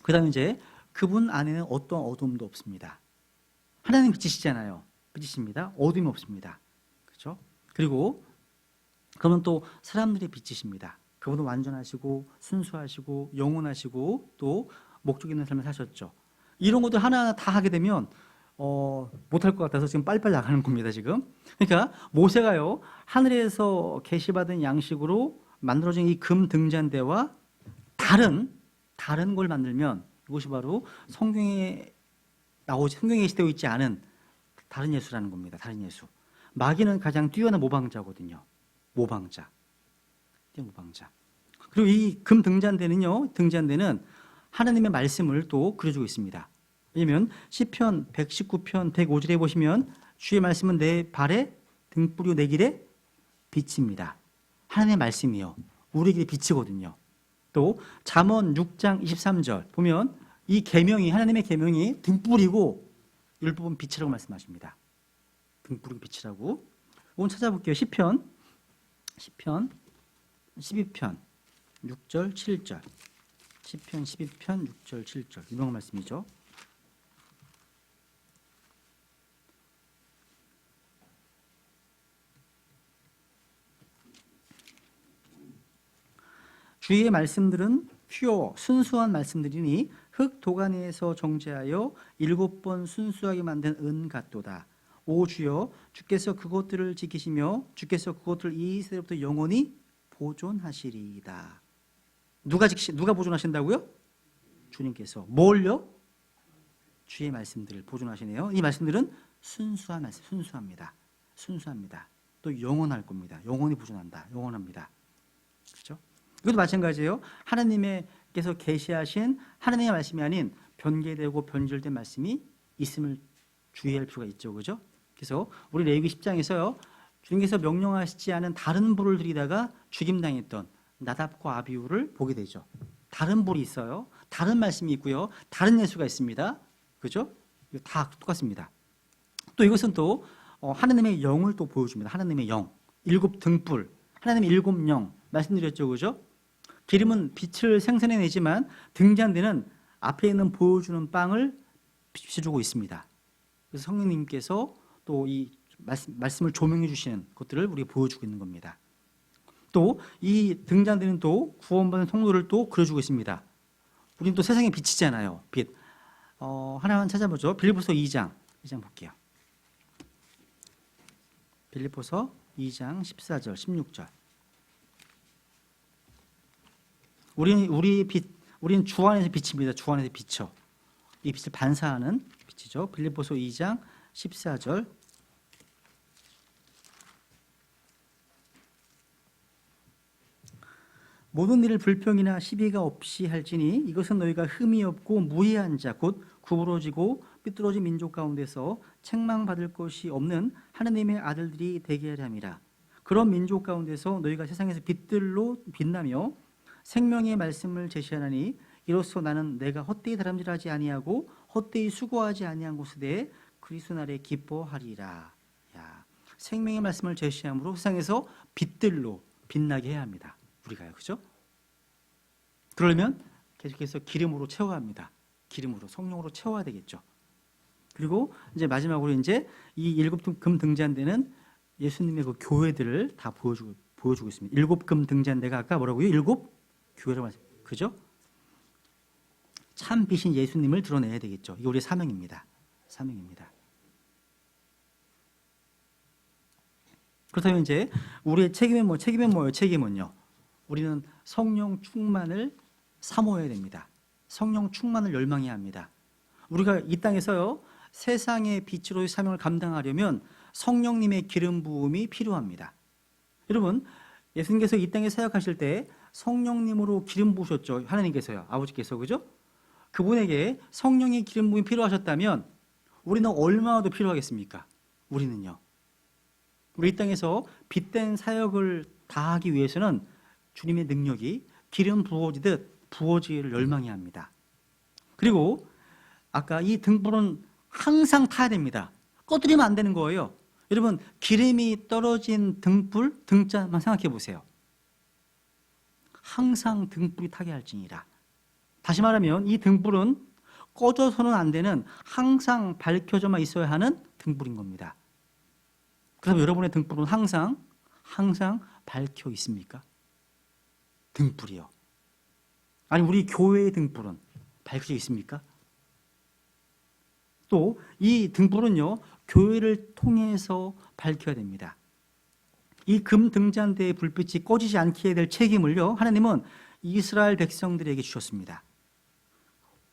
그 다음에 이제 그분 안에는 어떠한 어둠도 없습니다. 하나님 빛이시잖아요. 빛이십니다. 어둠이 없습니다. 그렇죠? 그리고 그분은 또 사람들의 빛이십니다. 그분은 완전하시고 순수하시고 영원하시고 또 목적 있는 삶을 사셨죠. 이런 것들 하나하나 다 하게 되면 못할 것 같아서 지금 빨리빨리 나가는 겁니다. 지금. 그러니까 모세가요, 하늘에서 계시받은 양식으로 만들어진 이 금 등잔대와 다른 걸 만들면 이것이 바로 성경에 게시되어 있지 않은 다른 예수라는 겁니다. 다른 예수. 마귀는 가장 뛰어난 모방자거든요. 모방자. 그리고 이 금 등잔대는 하나님의 말씀을 또 그려주고 있습니다. 왜냐하면 시편 119편 105절에 보시면 주의 말씀은 내 발에 등불이요 내 길에 빛입니다. 하나님의 말씀이요, 우리 길의 빛이거든요. 또 잠언 6장 23절 보면 이 계명이, 하나님의 계명이 등불이고 율법은 빛이라고 말씀하십니다. 등불이고 빛이라고. 오늘 찾아볼게요. 시편 12편 6절 7절. 시편 12편 6절 7절. 유명한 말씀이죠. 주의 말씀들은 순수한 말씀들이니 흙 도가니에서 정제하여 7번 순수하게 만든 은 같도다. 오 주여, 주께서 그것들을 지키시며 주께서 그것들을 이 세대부터 영원히 보존하시리이다. 누가 보존하신다고요? 주님께서. 뭘요? 주의 말씀들을 보존하시네요. 이 말씀들은 순수한 말씀, 순수합니다. 또 영원할 겁니다. 영원히 보존한다. 영원합니다. 그렇죠? 이것도 마찬가지예요. 하나님께서 계시하신 하나님의 말씀이 아닌 변개되고 변질된 말씀이 있음을 주의할 필요가 있죠. 그죠? 그래서 우리 레위기 10장에서요, 주님께서 명령하시지 않은 다른 불을 들이다가 죽임당했던 나답과 아비후를 보게 되죠. 다른 불이 있어요. 다른 말씀이 있고요. 다른 예수가 있습니다. 그죠? 이거 다 똑같습니다. 또 이것은 또 하나님의 영을 또 보여줍니다. 하나님의 영. 7 등불. 하나님의 7 영. 말씀드렸죠. 그죠? 기름은 빛을 생산해내지만 등잔대는 앞에 있는 보여주는 빵을 비춰주고 있습니다. 그래서 성령님께서 또 이 말씀을 조명해 주시는 것들을 우리가 보여주고 있는 겁니다. 또 이 등잔대는 또 구원받은 성도를 또 그려주고 있습니다. 우리는 또 세상의 빛이잖아요. 빛. 하나만 찾아보죠. 빌립보서 2장 볼게요. 빌립보서 2장 14절, 16절. 우리는 주 안에서 빛입니다. 주 안에서 비쳐. 이 빛을 반사하는 빛이죠. 빌립보서 2장 14절. 모든 일을 불평이나 시비가 없이 할지니 이것은 너희가 흠이 없고 무해한 자 곧 구부러지고 삐뚤어진 민족 가운데서 책망받을 것이 없는 하나님의 아들들이 되게 하려 함이라. 그런 민족 가운데서 너희가 세상에서 빛들로 빛나며 생명의 말씀을 제시하나니 이로써 나는 내가 헛되이 다람질하지 아니하고 헛되이 수고하지 아니한 곳에 대해 그리스도 날에 기뻐하리라. 야, 생명의 말씀을 제시함으로 세상에서 빛들로 빛나게 해야 합니다. 우리가요, 그죠? 그러려면 계속해서 기름으로 채워야 합니다. 기름으로, 성령으로 채워야 되겠죠. 그리고 이제 마지막으로 이제 이 일곱 금 등잔대는 예수님의 그 교회들을 다 보여주고 있습니다. 일곱 금 등잔대가 아까 뭐라고요? 일곱 교회라고 말씀, 그죠? 참 빛인 예수님을 드러내야 되겠죠. 이게 우리의 사명입니다. 사명입니다. 그렇다면 이제 우리의 책임은 뭐예요? 책임은요. 우리는 성령 충만을 사모해야 됩니다. 성령 충만을 열망해야 합니다. 우리가 이 땅에서요, 세상의 빛으로의 사명을 감당하려면 성령님의 기름 부음이 필요합니다. 여러분, 예수님께서 이 땅에 사역하실 때 성령님으로 기름 부으셨죠. 하나님께서요, 아버지께서, 그죠? 그분에게 성령의 기름 부음이 필요하셨다면 우리는 얼마나 더 필요하겠습니까? 우리는요. 우리 이 땅에서 빛된 사역을 다하기 위해서는 주님의 능력이 기름 부어지듯 부어지기를 열망해야 합니다. 그리고 아까 이 등불은 항상 타야 됩니다. 꺼뜨리면 안 되는 거예요. 여러분, 기름이 떨어진 등불, 등자만 생각해 보세요. 항상 등불이 타게 할지니라. 다시 말하면 이 등불은 꺼져서는 안 되는, 항상 밝혀져만 있어야 하는 등불인 겁니다. 그럼 여러분의 등불은 항상 밝혀 있습니까? 등불이요. 아니, 우리 교회의 등불은 밝혀져 있습니까? 또 이 등불은요, 교회를 통해서 밝혀야 됩니다. 이 금 등잔대의 불빛이 꺼지지 않게 될 책임을요, 하나님은 이스라엘 백성들에게 주셨습니다.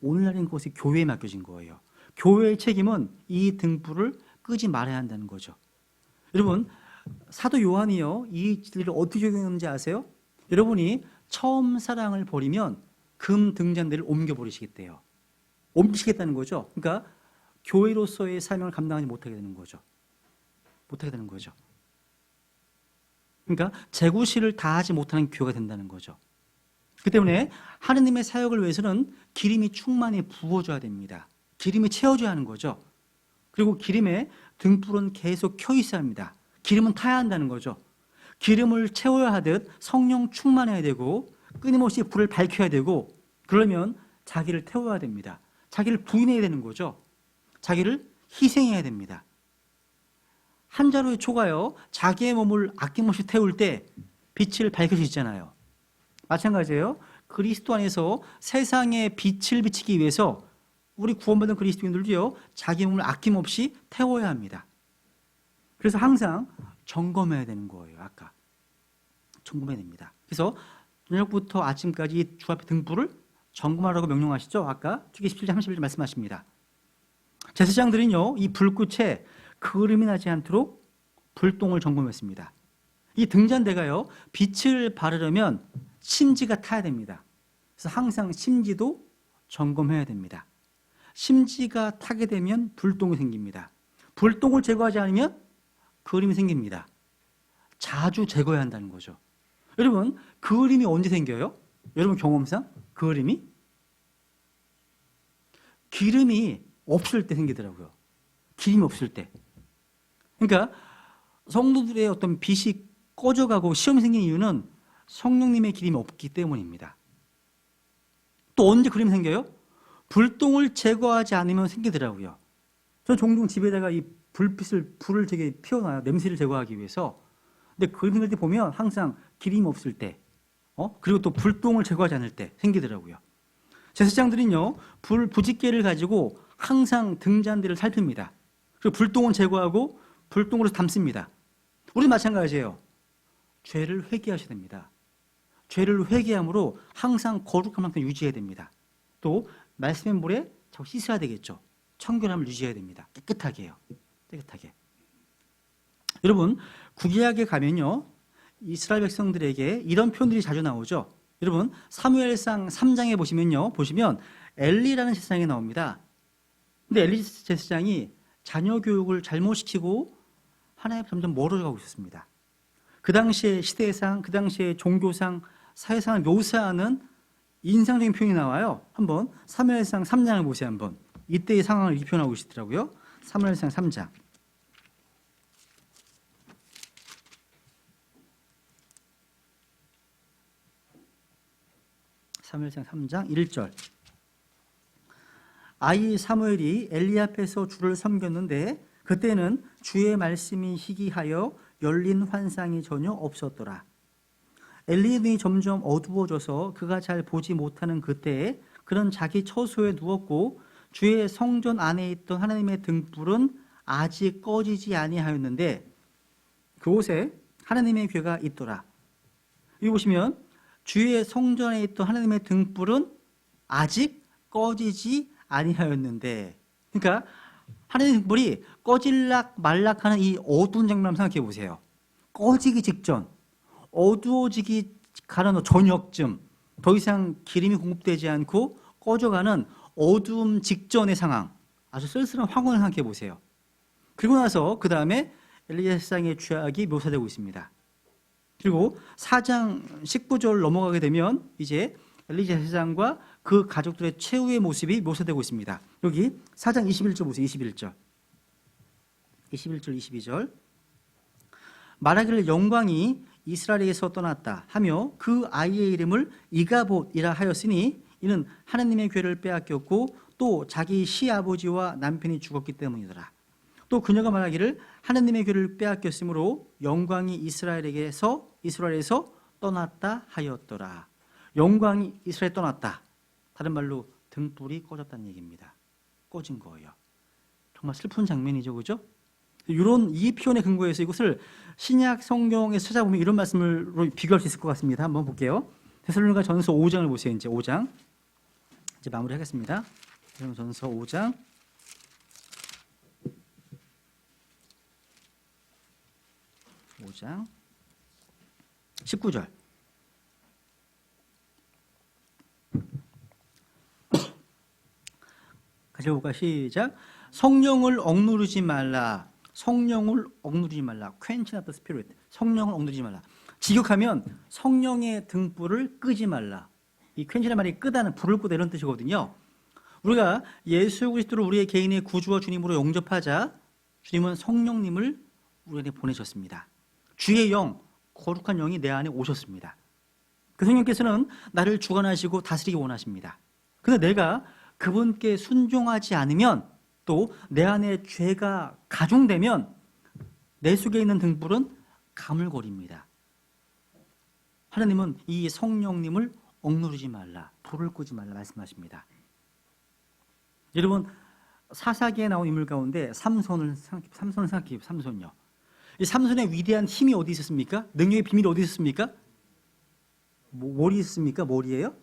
오늘날인 그것이 교회에 맡겨진 거예요. 교회의 책임은 이 등불을 끄지 말아야 한다는 거죠. 여러분, 사도 요한이요, 이 진리를 어떻게 적용했는지 아세요? 여러분이 처음 사랑을 버리면 금 등잔대를 옮겨버리시겠대요. 옮기시겠다는 거죠. 그러니까 교회로서의 사명을 감당하지 못하게 되는 거죠. 그러니까 재구실을 다하지 못하는 교회가 된다는 거죠. 그 때문에 하느님의 사역을 위해서는 기름이 충만히 부어줘야 됩니다. 기름이 채워줘야 하는 거죠. 그리고 기름에 등불은 계속 켜 있어야 합니다. 기름은 타야 한다는 거죠. 기름을 채워야 하듯 성령 충만해야 되고 끊임없이 불을 밝혀야 되고, 그러면 자기를 태워야 됩니다. 자기를 부인해야 되는 거죠. 자기를 희생해야 됩니다. 한 자루의 초가요, 자기의 몸을 아낌없이 태울 때 빛을 밝힐 수 있잖아요. 마찬가지예요. 그리스도 안에서 세상에 빛을 비치기 위해서 우리 구원받은 그리스도인들도요, 자기 몸을 아낌없이 태워야 합니다. 그래서 항상 점검해야 되는 거예요. 아까 점검해야 됩니다. 그래서 저녁부터 아침까지 주 앞에 등불을 점검하라고 명령하시죠. 아까 주기 17장 31절 말씀하십니다. 제사장들은요, 이 불꽃에 그름이 나지 않도록 불똥을 점검했습니다. 이 등잔대가요, 빛을 바르려면 심지가 타야 됩니다. 그래서 항상 심지도 점검해야 됩니다. 심지가 타게 되면 불똥이 생깁니다. 불똥을 제거하지 않으면 그림이 생깁니다. 자주 제거해야 한다는 거죠. 여러분, 그림이 언제 생겨요? 여러분 경험상 그림이 기름이 없을 때 생기더라고요. 기름이 없을 때. 그러니까 성도들의 어떤 빛이 꺼져가고 시험이 생긴 이유는 성령님의 기름이 없기 때문입니다. 또 언제 그림이 생겨요? 불똥을 제거하지 않으면 생기더라고요. 저는 종종 집에다가 이 불을 되게 피워놔요. 냄새를 제거하기 위해서. 근데 그림 그릴 때 보면 항상 기름이 없을 때, 그리고 또 불똥을 제거하지 않을 때 생기더라고요. 제사장들은요, 부집개를 가지고 항상 등잔대를 살핍니다. 그리고 불똥을 제거하고 불똥으로 담습니다. 우리 마찬가지예요. 죄를 회개하셔야 됩니다. 죄를 회개함으로 항상 거룩한 상태 유지해야 됩니다. 또 말씀의 물에 자꾸 씻어야 되겠죠. 청결함을 유지해야 됩니다. 깨끗하게요. 깨끗하게. 여러분, 구약에 가면요, 이스라엘 백성들에게 이런 표현들이 자주 나오죠. 여러분, 사무엘상 3장에 보시면 엘리라는 제사장이 나옵니다. 근데 엘리 제사장이 자녀 교육을 잘못 시키고 하나님 앞에 점점 멀어져 가고 있었습니다. 그 당시의 시대상, 그 당시의 종교상, 사회상을 묘사하는 인상적인 표현이 나와요. 한번 사무엘상 3장을 보세요. 한번 이때의 상황을 이렇게 표현하고 계시더라고요. 사무엘상 3장. 사무엘상 3장 1절. 아이 사무엘이 엘리 앞에서 주를 섬겼는데 그때는 주의 말씀이 희귀하여 열린 환상이 전혀 없었더라. 엘리의 눈이 점점 어두워져서 그가 잘 보지 못하는 그때에 그는 자기 처소에 누웠고 주의 성전 안에 있던 하나님의 등불은 아직 꺼지지 아니하였는데 그곳에 하나님의 궤가 있더라. 여기 보시면 주의 성전에 있던 하나님의 등불은 아직 꺼지지 아니하였는데, 그러니까 하나님의 등불이 꺼질락 말락하는 이 어두운 장면 한번 생각해 보세요. 꺼지기 직전, 어두워지기 가는 저녁쯤 더 이상 기름이 공급되지 않고 꺼져가는 어두움 직전의 상황, 아주 쓸쓸한 황혼을 생각해 보세요. 그리고 나서 그 다음에 엘리야 제사장의 죄악이 묘사되고 있습니다. 그리고 4장 19절 넘어가게 되면 이제 엘리야 제사장과 그 가족들의 최후의 모습이 묘사되고 있습니다. 여기 4장 21절 보세요. 21절, 22절. 말하기를 영광이 이스라엘에서 떠났다 하며 그 아이의 이름을 이가봇이라 하였으니 이는 하나님의 궤를 빼앗겼고 또 자기 시아버지와 남편이 죽었기 때문이더라. 또 그녀가 말하기를 하나님의 궤를 빼앗겼으므로 영광이 이스라엘에서 떠났다 하였더라. 영광이 이스라엘에 떠났다. 다른 말로 등불이 꺼졌다는 얘기입니다. 꺼진 거예요. 정말 슬픈 장면이죠, 그죠? 이런 이 표현에 근거해서 이것을 신약 성경에서 찾아보면 이런 말씀으로 비교할 수 있을 것 같습니다. 한번 볼게요. 데살로니가 전서 5장을 보세요. 이제 5장. 이제 마무리하겠습니다. 전서 5장. 5장 19절. 같이 볼까? 시작. 성령을 억누르지 말라. 성령을 억누르지 말라. Quench not the spirit. 성령을 억누르지 말라. 직역하면 성령의 등불을 끄지 말라. 이 quench라는 말이 끄다는, 불을 끄다 이런 뜻이거든요. 우리가 예수 그리스도를 우리의 개인의 구주와 주님으로 영접하자 주님은 성령님을 우리에게 보내셨습니다. 주의 영, 거룩한 영이 내 안에 오셨습니다. 그 성령께서는 나를 주관하시고 다스리기 원하십니다. 그런데 내가 그분께 순종하지 않으면, 또 내 안에 죄가 가중되면 내 속에 있는 등불은 가물거립니다. 하나님은 이 성령님을 억누르지 말라, 불을 끄지 말라 말씀하십니다. 여러분, 사사기에 나온 인물 가운데 삼손을 생각해요. 삼손요. 이 삼손의 위대한 힘이 어디 있었습니까? 능력의 비밀이 어디 있었습니까? 머리 있었습니까? 머리예요?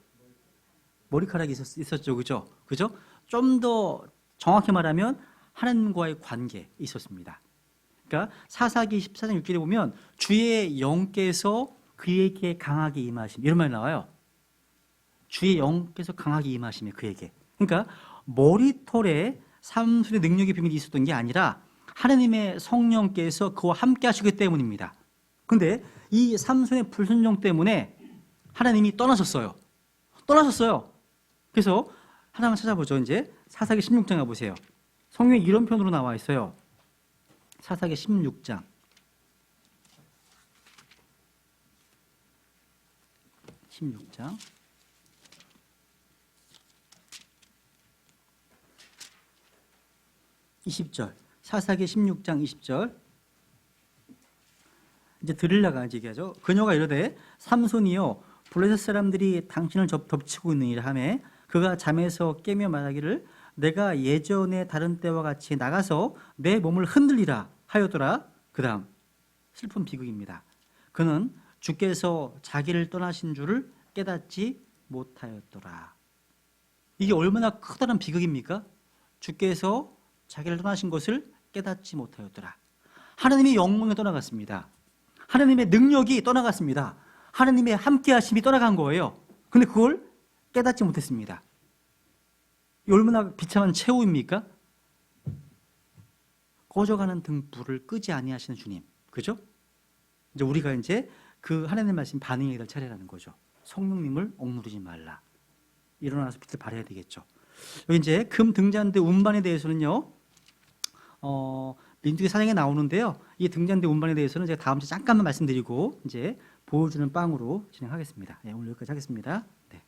머리카락이 있었죠, 그죠? 그죠? 좀 더 정확히 말하면 하나님과의 관계에 있었습니다. 그러니까 사사기 14장 6절에 보면 주의 영께서 그에게 강하게 임하심, 이런 말이 나와요. 주의 영께서 강하게 임하심에 그에게. 그러니까 머리털에 삼손의 능력의 비밀이 있었던 게 아니라 하나님의 성령께서 그와 함께 하시기 때문입니다. 그런데 이 삼손의 불순종 때문에 하나님이 떠나셨어요. 그래서 하나만 찾아보죠. 이제 사사기 16장 가보세요. 성경에 이런 표현으로 나와 있어요. 사사기 16장. 16장. 20절. 사사기 16장 20절. 이제 들으려가 이제 얘기하죠. 그녀가 이르되 삼손이여 블레셋 사람들이 당신을 덮치고 있는 일 하매 그가 잠에서 깨며 말하기를 내가 예전에 다른 때와 같이 나가서 내 몸을 흔들리라 하였더라. 그다음 슬픈 비극입니다. 그는 주께서 자기를 떠나신 줄을 깨닫지 못하였더라. 이게 얼마나 커다란 비극입니까? 주께서 자기를 떠나신 것을 깨닫지 못하였더라. 하나님의 영광이 떠나갔습니다. 하나님의 능력이 떠나갔습니다. 하나님의 함께하심이 떠나간 거예요. 근데 그걸 깨닫지 못했습니다. 이 얼마나 비참한 최후입니까? 꺼져가는 등불을 끄지 아니하시는 주님, 그죠? 이제 우리가 이제 그 하나님의 말씀 반응이 될 차례라는 거죠. 성령님을 억누르지 말라. 일어나서 빛을 발해야 되겠죠. 여기 이제 금 등잔대 운반에 대해서는요, 민두기 사장에 나오는데요. 이 등잔대 운반에 대해서는 제가 다음 주에 잠깐만 말씀드리고 이제 보여주는 빵으로 진행하겠습니다. 네, 오늘 여기까지 하겠습니다. 네.